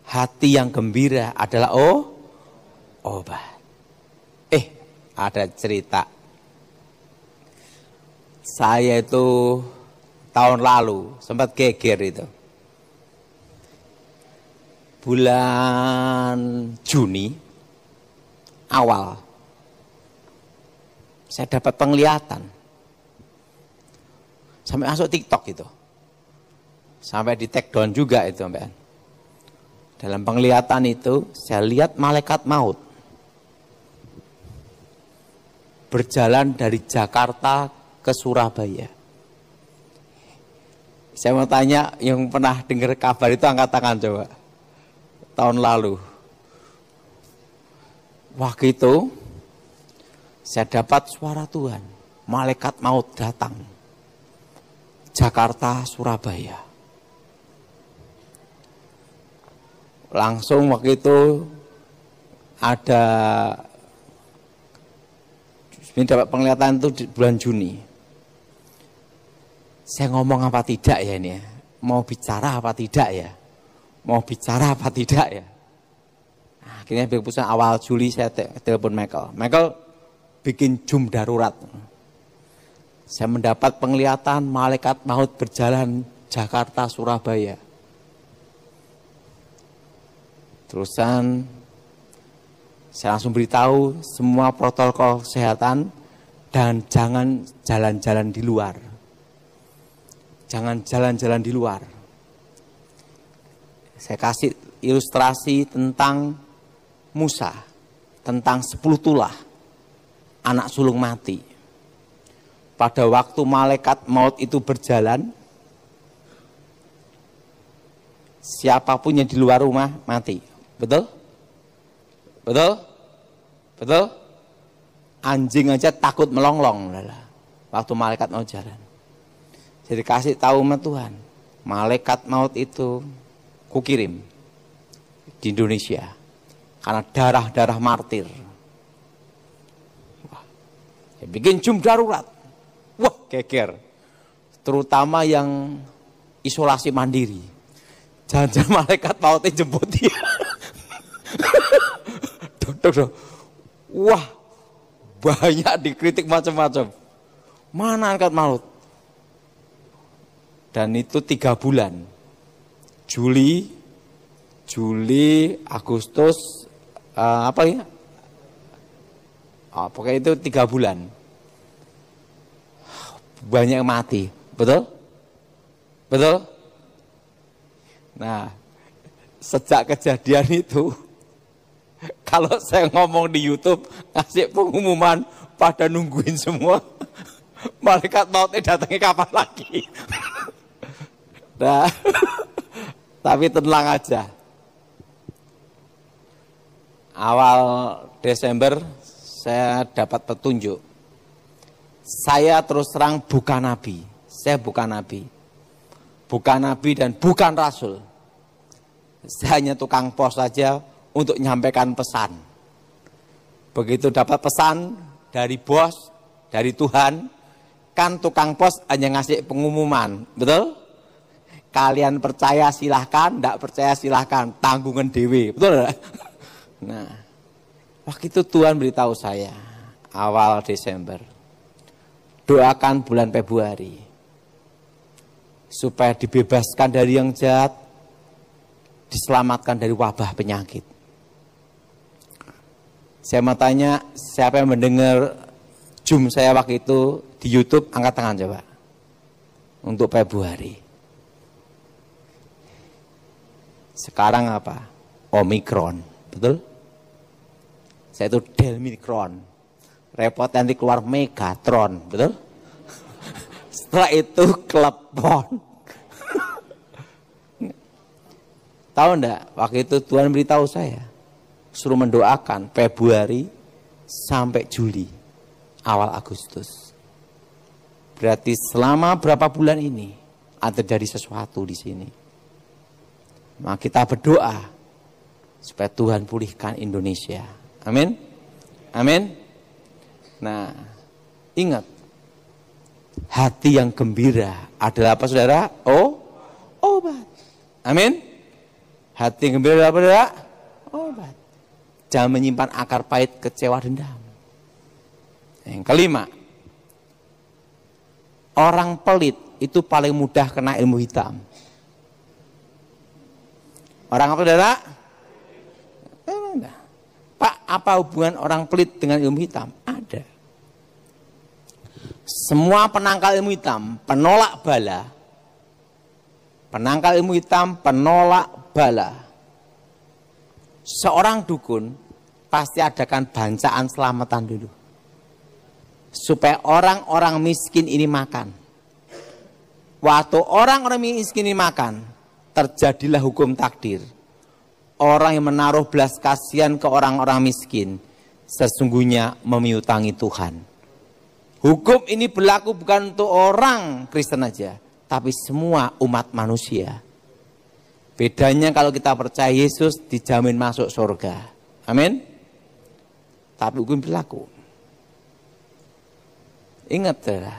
Hati yang gembira adalah obat. Ada cerita. Saya itu tahun lalu sempat geger itu. Bulan Juni awal saya dapat penglihatan. Sampai masuk TikTok itu. Sampai di take down juga itu, Mbak. Dalam penglihatan itu saya lihat malaikat maut berjalan dari Jakarta ke Surabaya. Saya mau tanya, yang pernah dengar kabar itu angkat tangan coba. Tahun lalu. Waktu itu saya dapat suara Tuhan. Malaikat maut datang. Jakarta, Surabaya. Langsung waktu itu ada ini dapat penglihatan itu di bulan Juni. Saya ngomong apa tidak ya ini ya? Mau bicara apa tidak ya? Mau bicara apa tidak ya? Nah, akhirnya keputusan awal Juli saya telepon Michael. Michael bikin Zoom darurat. Saya mendapat penglihatan malaikat maut berjalan Jakarta Surabaya. Terusan saya langsung beritahu semua protokol kesehatan dan jangan jalan-jalan di luar. Jangan jalan-jalan di luar. Saya kasih ilustrasi tentang Musa, tentang 10 tulah, anak sulung mati. Pada waktu malaikat maut itu berjalan, siapapun yang di luar rumah mati. Betul? Betul? Betul? Anjing aja takut melonglong waktu malaikat mau jalan. Jadi kasih tahu sama Tuhan, malaikat maut itu kukirim di Indonesia karena darah-darah martir. Wah, saya bikin Zoom darurat. Wah, geger. Terutama yang isolasi mandiri. Jangan-jangan malaikat mautnya jemput dia. Wah, banyak dikritik macam-macam. Mana angkat maut? Dan itu 3 bulan. Juli, Agustus, pokoknya itu 3 bulan. Banyak yang mati, betul? Betul? Nah, sejak kejadian itu, kalau saya ngomong di YouTube, ngasih pengumuman, pada nungguin semua. Malaikat mautnya datangnya kapan lagi? Nah, tapi tenang aja. Awal Desember saya dapat petunjuk. Saya terus terang bukan nabi. Saya bukan nabi. Bukan nabi dan bukan rasul. Saya hanya tukang pos saja untuk menyampaikan pesan. Begitu dapat pesan dari bos, dari Tuhan, kan tukang pos hanya ngasih pengumuman, betul? Kalian percaya silahkan, tidak percaya silahkan, tanggungan dewe, betul? Nah, waktu itu Tuhan beritahu saya, awal Desember, doakan bulan Februari, supaya dibebaskan dari yang jahat, diselamatkan dari wabah penyakit. Saya mau tanya, siapa yang mendengar Zoom saya waktu itu di YouTube, angkat tangan coba. Untuk Februari. Sekarang apa? Omikron, betul? Saya itu Delmikron. Repot nanti keluar Megatron, betul? Setelah itu Klepon. Tahu enggak, waktu itu Tuhan beritahu saya, suruh mendoakan Februari sampai Juli, awal Agustus. Berarti selama berapa bulan ini ada terjadi sesuatu di sini. Maka kita berdoa supaya Tuhan pulihkan Indonesia. Amin. Amin. Nah, ingat, hati yang gembira adalah apa, saudara? Obat. Amin. Hati yang gembira adalah apa, saudara? Obat. Jangan menyimpan akar pahit, kecewa, dendam. Yang kelima, orang pelit itu paling mudah kena ilmu hitam. Orang apa, saudara? Pak, apa hubungan orang pelit dengan ilmu hitam? Ada. Semua penangkal ilmu hitam, penolak bala. Penangkal ilmu hitam, penolak bala. Seorang dukun pasti adakan bancaan selamatan dulu. Supaya orang-orang miskin ini makan. Waktu orang-orang miskin ini makan, terjadilah hukum takdir. Orang yang menaruh belas kasihan ke orang-orang miskin, sesungguhnya memiutangi Tuhan. Hukum ini berlaku bukan untuk orang Kristen aja, tapi semua umat manusia. Bedanya kalau kita percaya Yesus, dijamin masuk surga. Amin. Tapi hukum berlaku. Ingat, saudara.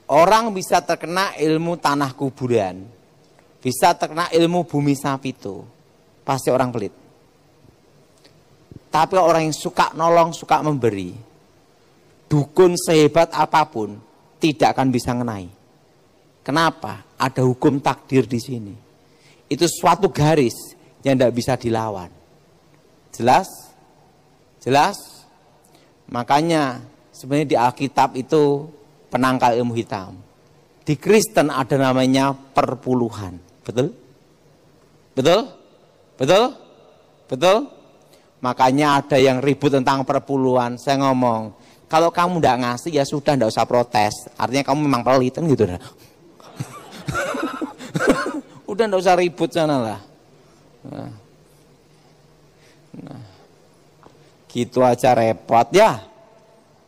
Orang bisa terkena ilmu tanah kuburan, bisa terkena ilmu bumi sapito, pasti orang pelit. Tapi orang yang suka nolong, suka memberi, dukun sehebat apapun tidak akan bisa ngenai. Kenapa? Ada hukum takdir di sini. Itu suatu garis yang tidak bisa dilawan. Jelas? Jelas? Makanya sebenarnya di Alkitab itu penangkal ilmu hitam. Di Kristen ada namanya perpuluhan. Betul? Betul? Betul? Betul? Makanya ada yang ribut tentang perpuluhan. Saya ngomong, kalau kamu tidak ngasih ya sudah, tidak usah protes. Artinya kamu memang pelit kan gitu. Udah tidak usah ribut sana lah. Nah, gitu aja repot ya.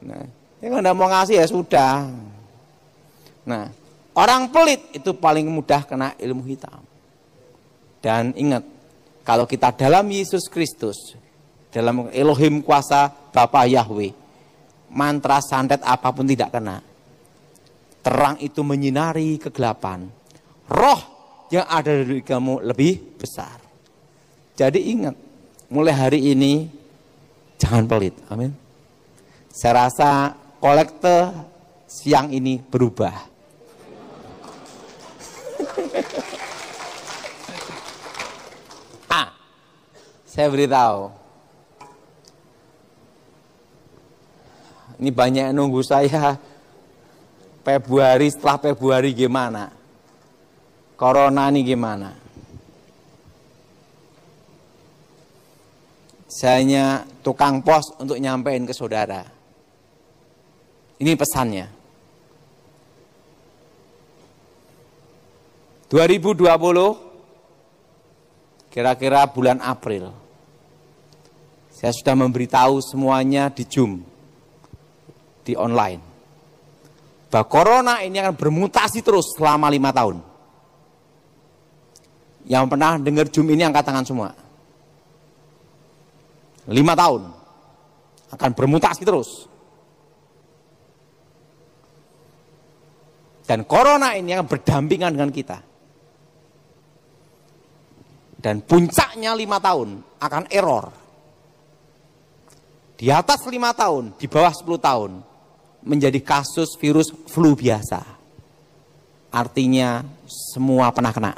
Nah, kalau tidak mau ngasih ya sudah. Nah, orang pelit itu paling mudah kena ilmu hitam. Dan ingat, kalau kita dalam Yesus Kristus, dalam Elohim kuasa Bapa Yahweh, mantra santet apapun tidak kena. Terang itu menyinari kegelapan. Roh yang ada di kamu lebih besar. Jadi ingat, mulai hari ini jangan pelit. Amin. Saya rasa kolektor siang ini berubah. Saya beritahu. Ini banyak yang nunggu saya Februari, setelah Februari gimana? Corona ini gimana? Saya hanya tukang pos untuk nyampein ke saudara. Ini pesannya. 2020, kira-kira bulan April, saya sudah memberitahu semuanya di Zoom, di online, bahwa corona ini akan bermutasi terus selama 5 tahun. Yang pernah dengar Zoom ini angkat tangan semua. 5 tahun akan bermutasi terus. Dan corona ini akan berdampingan dengan kita. Dan puncaknya 5 tahun akan error. Di atas 5 tahun, di bawah 10 tahun, menjadi kasus virus flu biasa. Artinya semua pernah kena.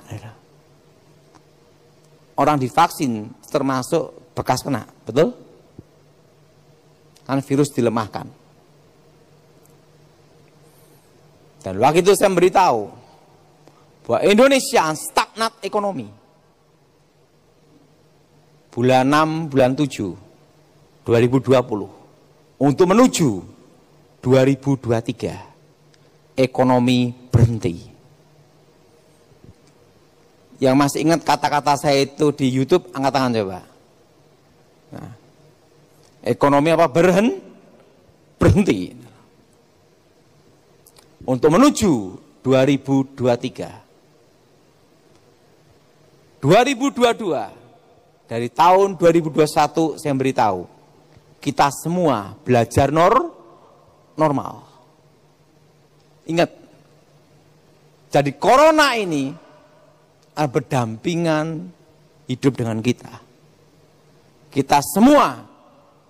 Orang divaksin termasuk bekas kena, betul? Kan virus dilemahkan. Dan waktu itu saya memberitahu bahwa Indonesia stagnat ekonomi. Bulan 6, bulan 7, 2020. Untuk menuju 2023, ekonomi berhenti. Yang masih ingat kata-kata saya itu di YouTube, angkat tangan coba. Nah, ekonomi apa berhenti. Untuk menuju 2023. 2022, dari tahun 2021 saya beritahu, kita semua belajar normal. Ingat, jadi corona ini berdampingan hidup dengan kita. Kita semua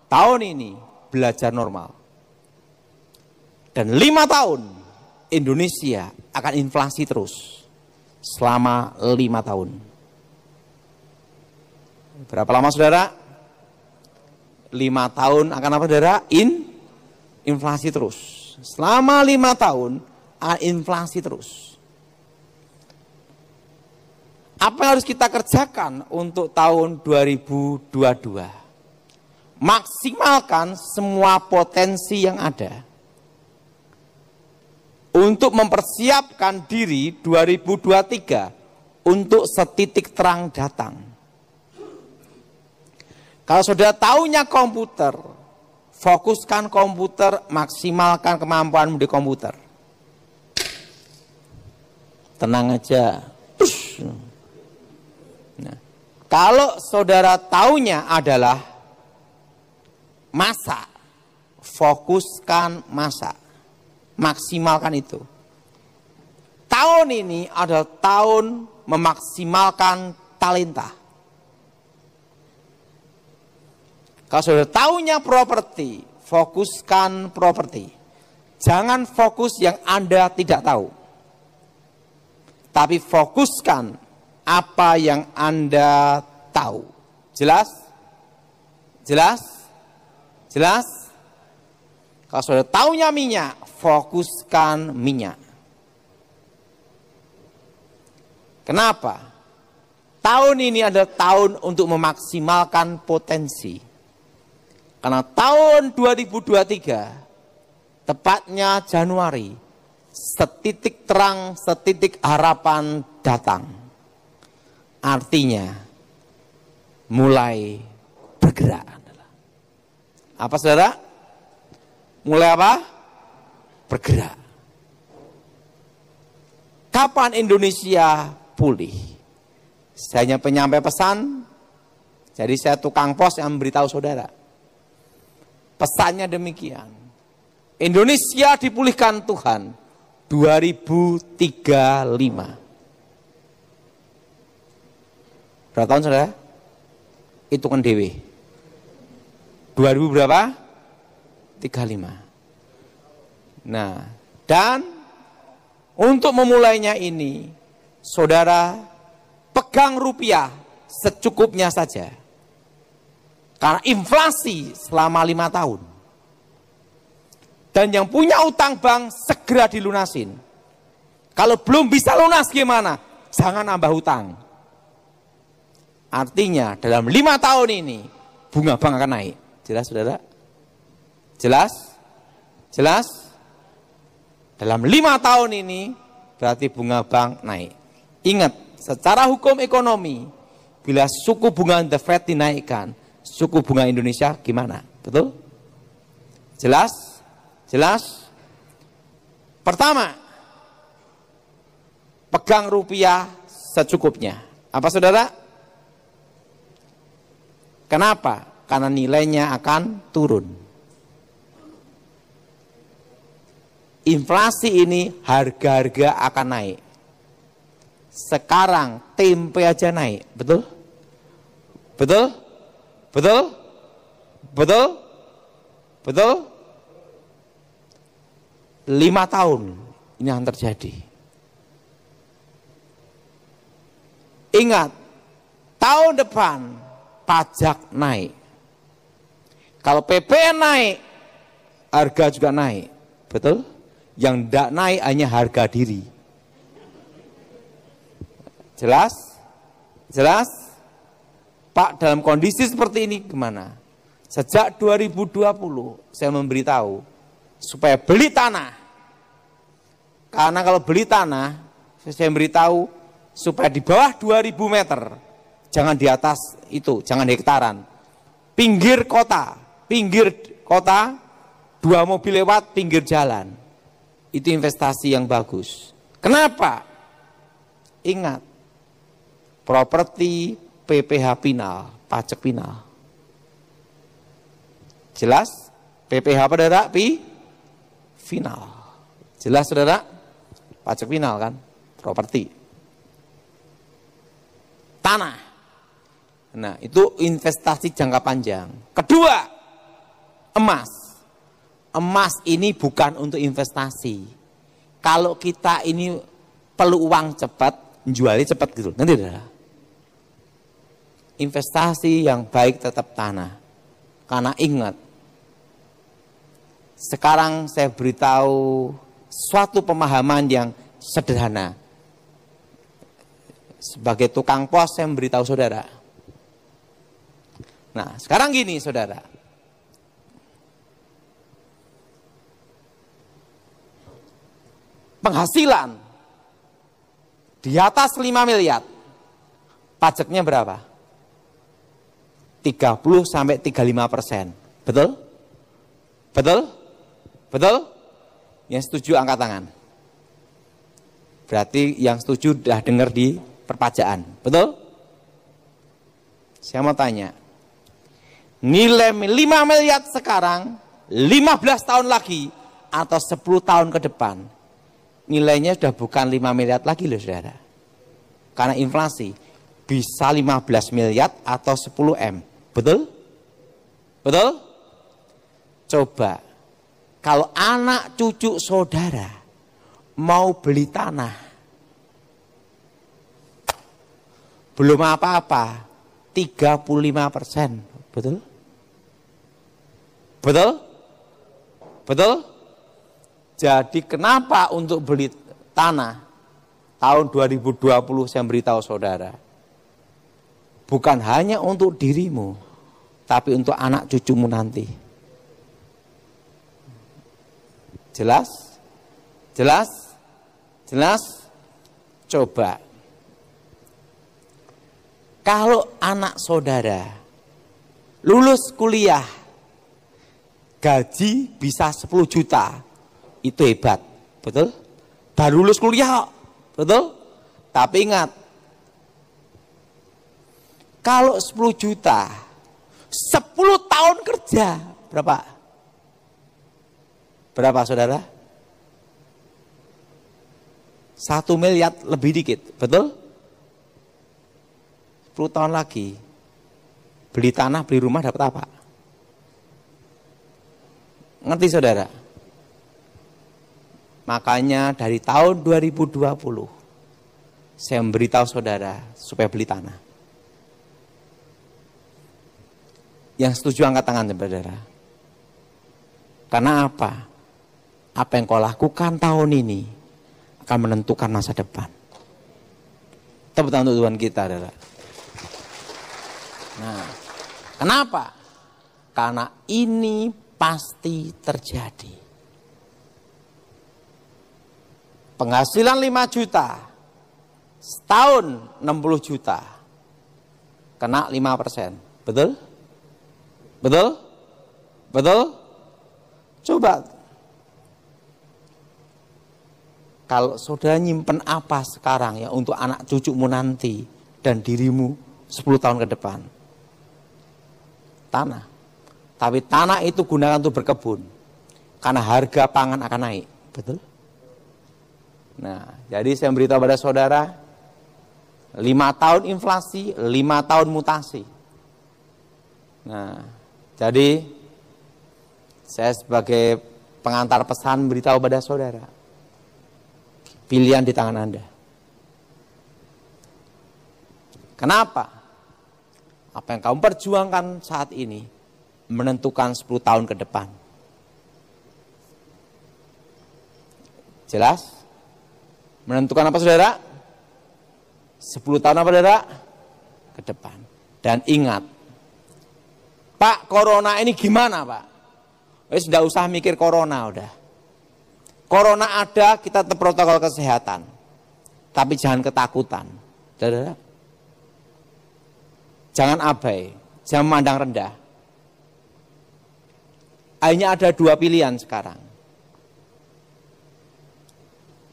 tahun ini belajar normal. Dan 5 tahun Indonesia akan inflasi terus selama 5 tahun. Berapa lama saudara? 5 tahun akan apa saudara? Inflasi terus. Selama 5 tahun inflasi terus. Apa yang harus kita kerjakan untuk tahun 2022? Maksimalkan semua potensi yang ada. Untuk mempersiapkan diri 2023 untuk setitik terang datang. Kalau saudara tahunya komputer, fokuskan komputer, maksimalkan kemampuanmu di komputer. Tenang aja. Nah, kalau saudara tahunya adalah masak, fokuskan masak, maksimalkan itu. Tahun ini adalah tahun memaksimalkan talenta. Kalau saudara tahunya properti, fokuskan properti. Jangan fokus yang Anda tidak tahu. Tapi fokuskan apa yang Anda tahu. Jelas? Jelas? Jelas? Kalau saudara tahunya minyak, fokuskan minyak. Kenapa? Tahun ini adalah tahun untuk memaksimalkan potensi. Karena tahun 2023, tepatnya Januari, setitik terang, setitik harapan datang. Artinya, mulai bergerak. Apa saudara? Mulai apa? Bergerak. Kapan Indonesia pulih? Saya hanya penyampai pesan, jadi saya tukang pos yang memberitahu saudara. Pesannya demikian. Indonesia dipulihkan Tuhan 2035. Berapa tahun saudara? Hitungan dewe. 2000 berapa? 35. Nah, dan untuk memulainya ini, saudara pegang rupiah secukupnya saja. Karena inflasi selama 5 tahun. Dan yang punya utang bank segera dilunasin. Kalau belum bisa lunas gimana? Jangan nambah utang. Artinya dalam 5 tahun ini bunga bank akan naik. Jelas saudara? Jelas? Jelas? Dalam 5 tahun ini berarti bunga bank naik. Ingat, secara hukum ekonomi, bila suku bunga The Fed dinaikkan, suku bunga Indonesia gimana? Betul? Jelas? Jelas? Pertama, pegang rupiah secukupnya. Apa saudara? Kenapa? Karena nilainya akan turun. Inflasi ini harga-harga akan naik. Sekarang tempe aja naik, betul? Betul? Betul? Betul? Betul? 5 tahun ini yang terjadi. Ingat, tahun depan pajak naik. Kalau PPN naik, harga juga naik. Betul? Yang tidak naik hanya harga diri. Jelas? Jelas? Pak, dalam kondisi seperti ini gimana? Sejak 2020 saya memberitahu supaya beli tanah. Karena kalau beli tanah, saya memberitahu supaya di bawah 2000 meter, jangan di atas itu, jangan hektaran. Pinggir kota, 2 mobil lewat pinggir jalan. Itu investasi yang bagus. Kenapa? Ingat, properti PPh final, pajak final. Jelas? PPh apa saudara? Final. Jelas saudara? Pajak final kan? Properti. Tanah. Nah, itu investasi jangka panjang. Kedua, emas. Emas ini bukan untuk investasi. Kalau kita ini perlu uang cepat, jualnya cepat gitu. Nanti dah. Investasi yang baik tetap tanah. Karena ingat, sekarang saya beritahu suatu pemahaman yang sederhana. Sebagai tukang pos saya memberitahu saudara. Nah, sekarang gini saudara. Penghasilan di atas 5 miliar, pajaknya berapa? 30 sampai 35%. Betul? Betul? Betul? Yang setuju angkat tangan. Berarti yang setuju sudah dengar di perpajaan. Betul? Saya mau tanya. Nilai 5 miliar sekarang, 15 tahun lagi, atau 10 tahun ke depan, nilainya sudah bukan 5 miliar lagi loh saudara. Karena inflasi, bisa 15 miliar atau 10 M. Betul? Betul? Coba, kalau anak cucu saudara mau beli tanah, belum apa-apa, 35%. Betul? Betul? Betul? Jadi kenapa untuk beli tanah tahun 2020 saya beritahu saudara, bukan hanya untuk dirimu, tapi untuk anak cucumu nanti. Jelas? Jelas? Jelas? Coba. Kalau anak saudara lulus kuliah, gaji bisa 10 juta, itu hebat, betul? Baru lulus kuliah, betul? Tapi ingat, kalau 10 juta, 10 tahun kerja, berapa? Berapa saudara? 1 miliar lebih dikit, betul? 10 tahun lagi, beli tanah, beli rumah dapat apa? Ngerti saudara? Makanya dari tahun 2020, saya memberitahu saudara supaya beli tanah. Yang setuju angkat tangan saudara. Karena apa? Apa yang kau lakukan tahun ini akan menentukan masa depan. Tepuk tangan untuk Tuhan kita saudara. Nah, kenapa? Karena ini pasti terjadi. Penghasilan 5 juta, setahun 60 juta, kena 5%. Betul? Betul? Betul? Coba. Kalau saudara nyimpen apa sekarang ya untuk anak cucumu nanti dan dirimu 10 tahun ke depan? Tanah. Tapi tanah itu gunakan untuk berkebun. Karena harga pangan akan naik. Betul? Nah, jadi saya beritahu pada saudara, 5 tahun inflasi, 5 tahun mutasi. Nah, jadi saya sebagai pengantar pesan beritahu pada saudara, pilihan di tangan Anda. Kenapa? Apa yang kamu perjuangkan saat ini menentukan 10 tahun ke depan. Jelas? Menentukan apa saudara? 10 tahun apa saudara? Ke depan. Dan ingat, Pak, corona ini gimana Pak? Wis enggak usah mikir corona udah. Corona ada, kita tetap protokol kesehatan. Tapi jangan ketakutan. Saudara. Jangan abai, jangan memandang rendah. Hanya ada dua pilihan sekarang.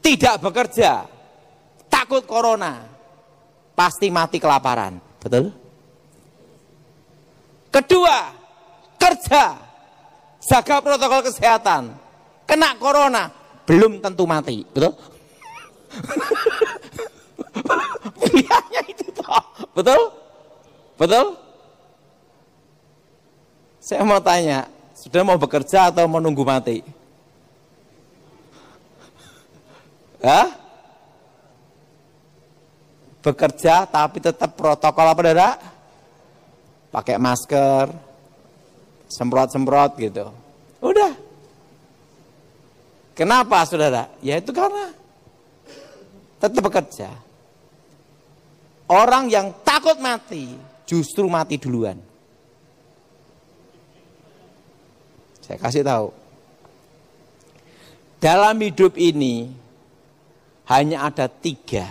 Tidak bekerja, takut corona, pasti mati kelaparan. Betul? Kedua, kerja, jaga protokol kesehatan, kena corona, belum tentu mati. Betul? Pilihannya itu toh. Betul? Betul? Saya mau tanya, sudah mau bekerja atau mau nunggu mati? Hah? Bekerja tapi tetap protokol apa saudara? Pakai masker, semprot-semprot gitu. Udah. Kenapa saudara? Ya itu karena tetap bekerja. Orang yang takut mati justru mati duluan. Saya kasih tahu. Dalam hidup ini hanya ada 3.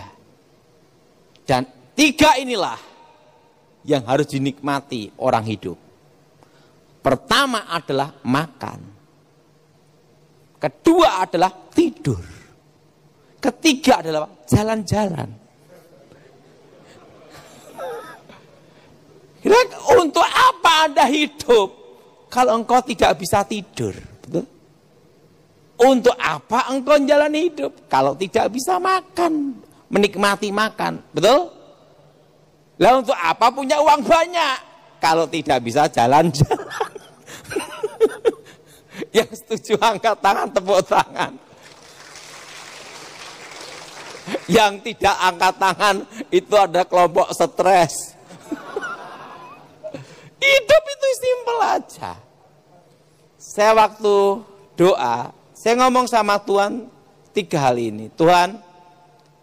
Dan 3 inilah yang harus dinikmati orang hidup. Pertama adalah makan. Kedua adalah tidur. Ketiga adalah jalan-jalan. Untuk apa Anda hidup kalau engkau tidak bisa tidur? Betul? Untuk apa engkau jalan hidup kalau tidak bisa makan, menikmati makan? Betul? Lah untuk apa punya uang banyak kalau tidak bisa jalan-jalan? Yang setuju angkat tangan, tepuk tangan. Yang tidak angkat tangan itu ada kelompok stres. Hidup itu simpel aja. Saya waktu doa, saya ngomong sama Tuhan 3 hal ini. Tuhan,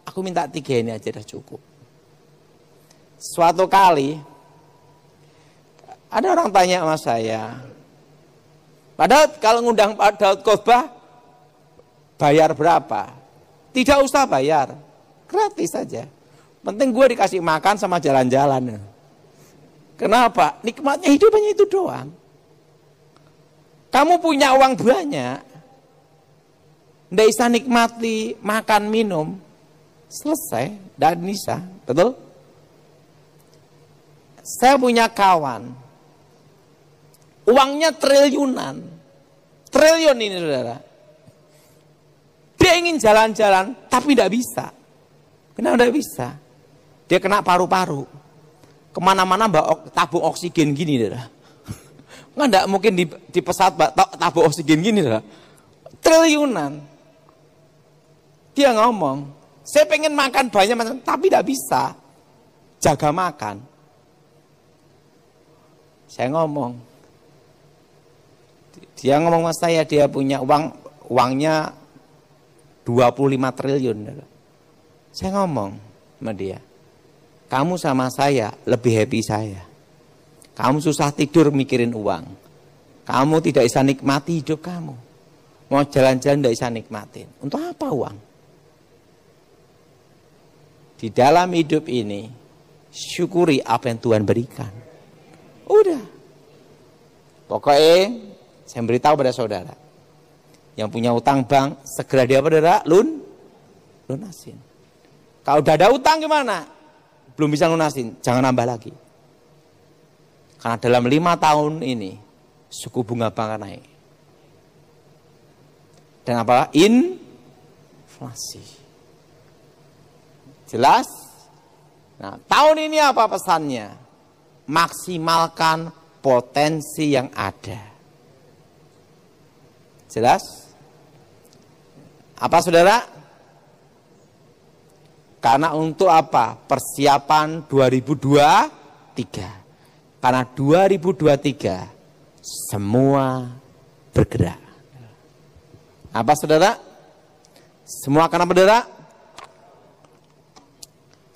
aku minta 3 ini aja udah cukup. Suatu kali, ada orang tanya sama saya, Pak Daud, kalau ngundang Pak Daud khotbah, bayar berapa? Tidak usah bayar, gratis saja. Penting gue dikasih makan sama jalan-jalan. Kenapa? Nikmatnya hidup hanya itu doang. Kamu punya uang banyak, nggak bisa nikmati makan minum, selesai, dan bisa, betul? Saya punya kawan, uangnya triliunan, triliun ini saudara. Dia ingin jalan-jalan, tapi tidak bisa. Kenapa tidak bisa? Dia kena paru-paru. Kemana-mana tabung oksigen gini, saudara. Nggak mungkin di pesawat tabung oksigen gini, saudara. Triliunan. Dia ngomong, saya pengen makan banyak, tapi tidak bisa jaga makan. Saya ngomong, dia ngomong sama saya, dia punya uangnya 25 triliun. Saya ngomong sama dia, kamu sama saya lebih happy saya. Kamu susah tidur mikirin uang. Kamu tidak bisa nikmati hidup kamu. Mau jalan-jalan tidak bisa nikmatin. Untuk apa uang? Di dalam hidup ini, syukuri apa yang Tuhan berikan. Udah. Pokoknya, saya beritahu pada saudara. Yang punya utang bank, segera dia saudara, lunasin. Kalau udah ada utang gimana? Belum bisa lunasin, jangan nambah lagi. Karena dalam 5 tahun ini, suku bunga bank akan naik. Dan apa? Inflasi. Jelas? Nah, tahun ini apa pesannya? Maksimalkan potensi yang ada. Jelas? Apa saudara? Karena untuk apa? Persiapan 2023. Karena 2023 semua bergerak. Apa saudara? Semua akan apa saudara?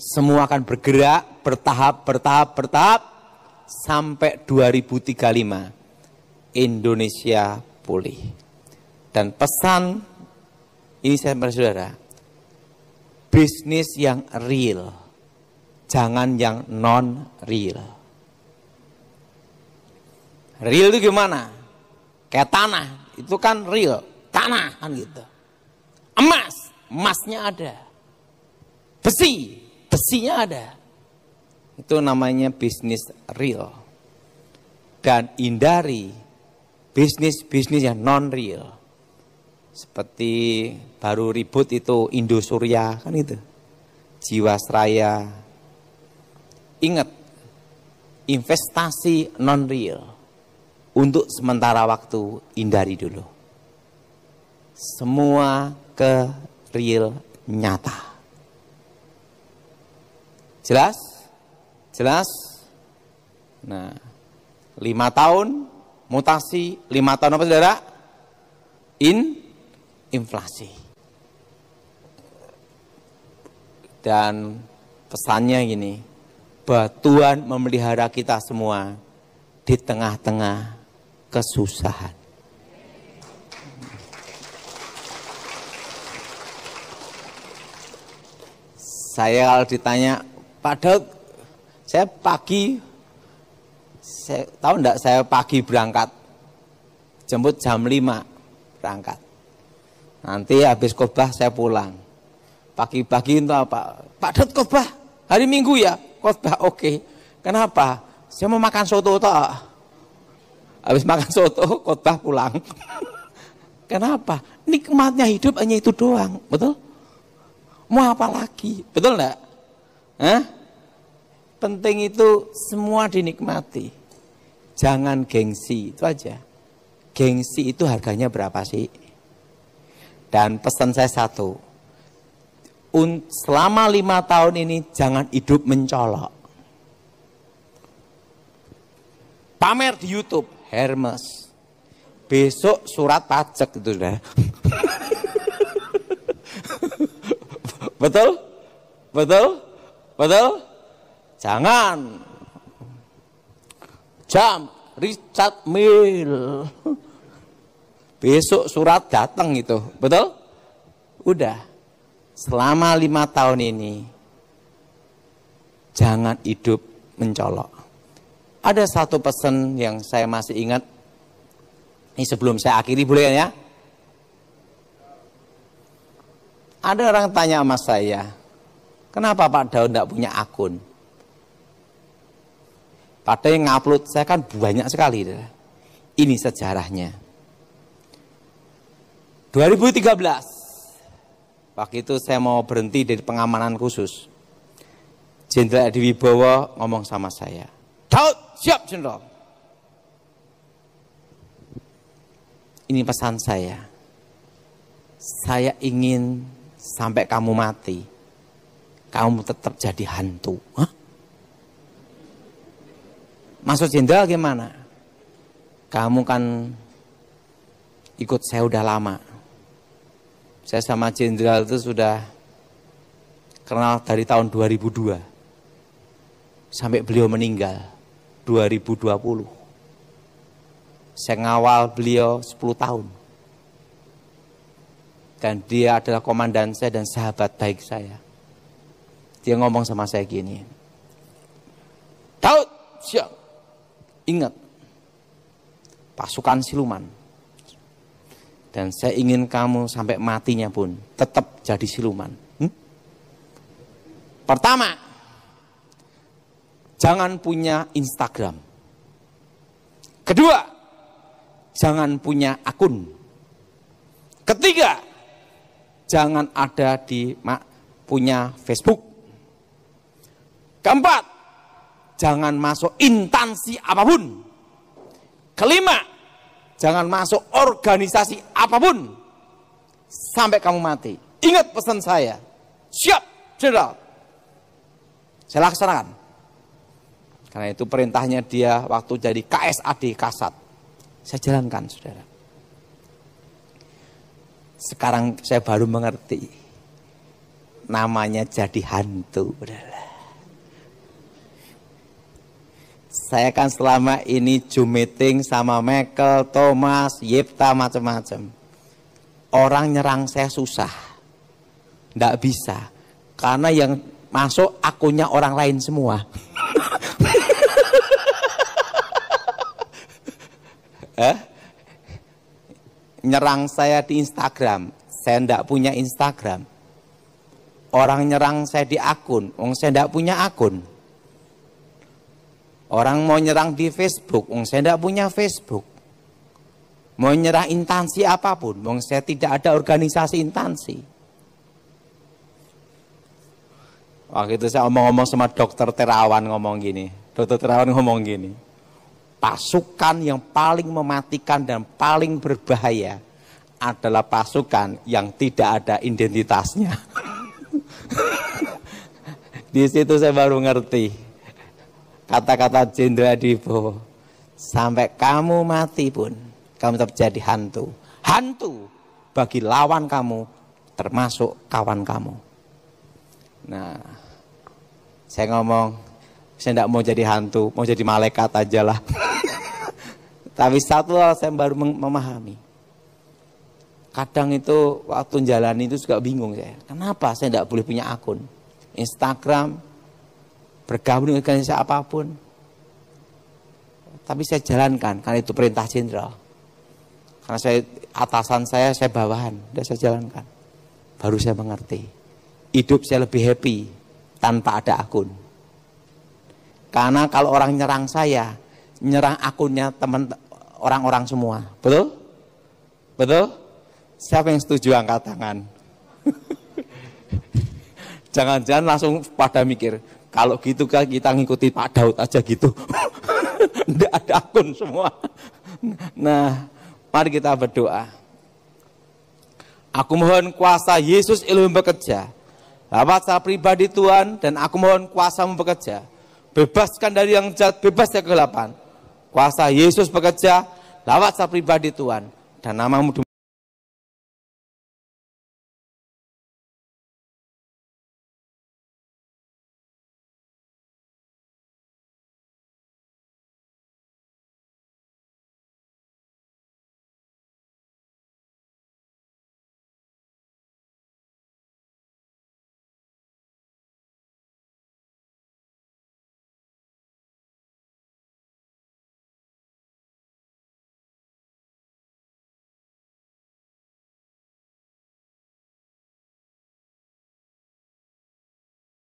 Semua akan bergerak bertahap sampai 2035 Indonesia pulih. Dan pesan ini saya kepada saudara, bisnis yang real, jangan yang non real. Real itu gimana? Kayak tanah, itu kan real, tanah kan gitu. Emas, emasnya ada. Besi, besinya ada. Itu namanya bisnis real. Dan hindari bisnis-bisnis yang non real. Seperti baru ribut itu Indosurya kan itu. Jiwasraya. Ingat, investasi non real untuk sementara waktu hindari dulu. Semua ke real nyata. Jelas? Jelas? Nah, 5 tahun mutasi, 5 tahun apa saudara? Inflasi. Dan pesannya gini, bahwa Tuhan memelihara kita semua di tengah-tengah kesusahan. Saya kalau ditanya, Pak Daud, saya tahu enggak saya pagi berangkat, jemput jam 5 berangkat. Nanti habis khotbah saya pulang. Pagi-pagi itu apa? Pak Daud khotbah hari Minggu ya? Khotbah oke. Kenapa? Saya mau makan soto toh. Habis makan soto, khotbah pulang. Kenapa? Nikmatnya hidup hanya itu doang, betul? Mau apa lagi? Betul enggak? Hah? Penting itu semua dinikmati. Jangan gengsi, itu aja. Gengsi itu harganya berapa sih? Dan pesan saya satu, selama 5 tahun ini jangan hidup mencolok. Pamer di YouTube, Hermes. Besok surat pajak itu sudah. Betul? Betul? Betul? Jangan. Jam Richard Mille. Besok surat datang itu. Betul? Udah. Selama 5 tahun ini jangan hidup mencolok. Ada satu pesan yang saya masih ingat. Ini sebelum saya akhiri boleh ya? Ada orang tanya sama saya, kenapa Pak Daud tidak punya akun? Padahal yang ngupload saya kan banyak sekali. Ini sejarahnya. 2013, waktu itu saya mau berhenti dari pengamanan khusus. Jenderal Edi Wibowo ngomong sama saya, Daud siap Jenderal. Ini pesan saya ingin sampai kamu mati, kamu tetap jadi hantu. Hah? Maksud Jenderal gimana? Kamu kan ikut saya udah lama. Saya sama Jenderal itu sudah kenal dari tahun 2002. Sampai beliau meninggal 2020. Saya ngawal beliau 10 tahun. Dan dia adalah komandan saya dan sahabat baik saya. Dia ngomong sama saya gini, Daud, siap. Ingat, pasukan siluman. Dan saya ingin kamu sampai matinya pun tetap jadi siluman. Pertama, jangan punya Instagram. Kedua, jangan punya akun. Ketiga, jangan ada punya Facebook. Keempat, jangan masuk instansi apapun. Kelima, jangan masuk organisasi apapun sampai kamu mati. Ingat pesan saya. Siap, Jenderal. Saya laksanakan. Karena itu perintahnya dia waktu jadi KSAD Kasat. Saya jalankan, saudara. Sekarang saya baru mengerti. Namanya jadi hantu, saudara. Saya kan selama ini Zoom meeting sama Michael, Thomas, Yipta, macam-macam. Orang nyerang saya susah. Nggak bisa. Karena yang masuk akunnya orang lain semua. Nyerang saya di Instagram, saya tidak punya Instagram. Orang nyerang saya di akun, saya tidak punya akun. Orang mau nyerang di Facebook, saya tidak punya Facebook. Mau nyerang instansi apapun, saya tidak ada organisasi instansi. Waktu itu saya ngomong-ngomong sama dokter Terawan ngomong gini. Dokter Terawan ngomong gini. Pasukan yang paling mematikan dan paling berbahaya adalah pasukan yang tidak ada identitasnya. Di situ saya baru ngerti kata-kata Jenderal Dipo. Sampai kamu mati pun, kamu tetap jadi hantu. Hantu bagi lawan kamu, termasuk kawan kamu. Nah, saya ngomong, saya tidak mau jadi hantu, mau jadi malaikat aja lah. Tapi satu hal saya baru memahami. Kadang itu waktu jalan itu juga bingung saya. Kenapa saya tidak boleh punya akun Instagram, bergabung dengan organisasi apapun. Tapi saya jalankan, karena itu perintah jenderal. Karena saya atasan saya bawahan, dan saya jalankan. Baru saya mengerti. Hidup saya lebih happy tanpa ada akun. Karena kalau orang nyerang saya, nyerang akunnya teman orang-orang semua. Betul? Betul? Siapa yang setuju angkat tangan? Jangan-jangan langsung pada mikir, kalau gitu kan kita ngikuti Pak Daud aja gitu. Tidak ada akun semua. Nah, mari kita berdoa. Aku mohon kuasa Yesus Elohim bekerja. Lewat saya pribadi Tuhan, dan aku mohon kuasa-Mu bekerja. Bebaskan dari yang jahat, bebas dari kegelapan. Kuasa Yesus bekerja, lewat saya pribadi Tuhan. Dan nama-Mu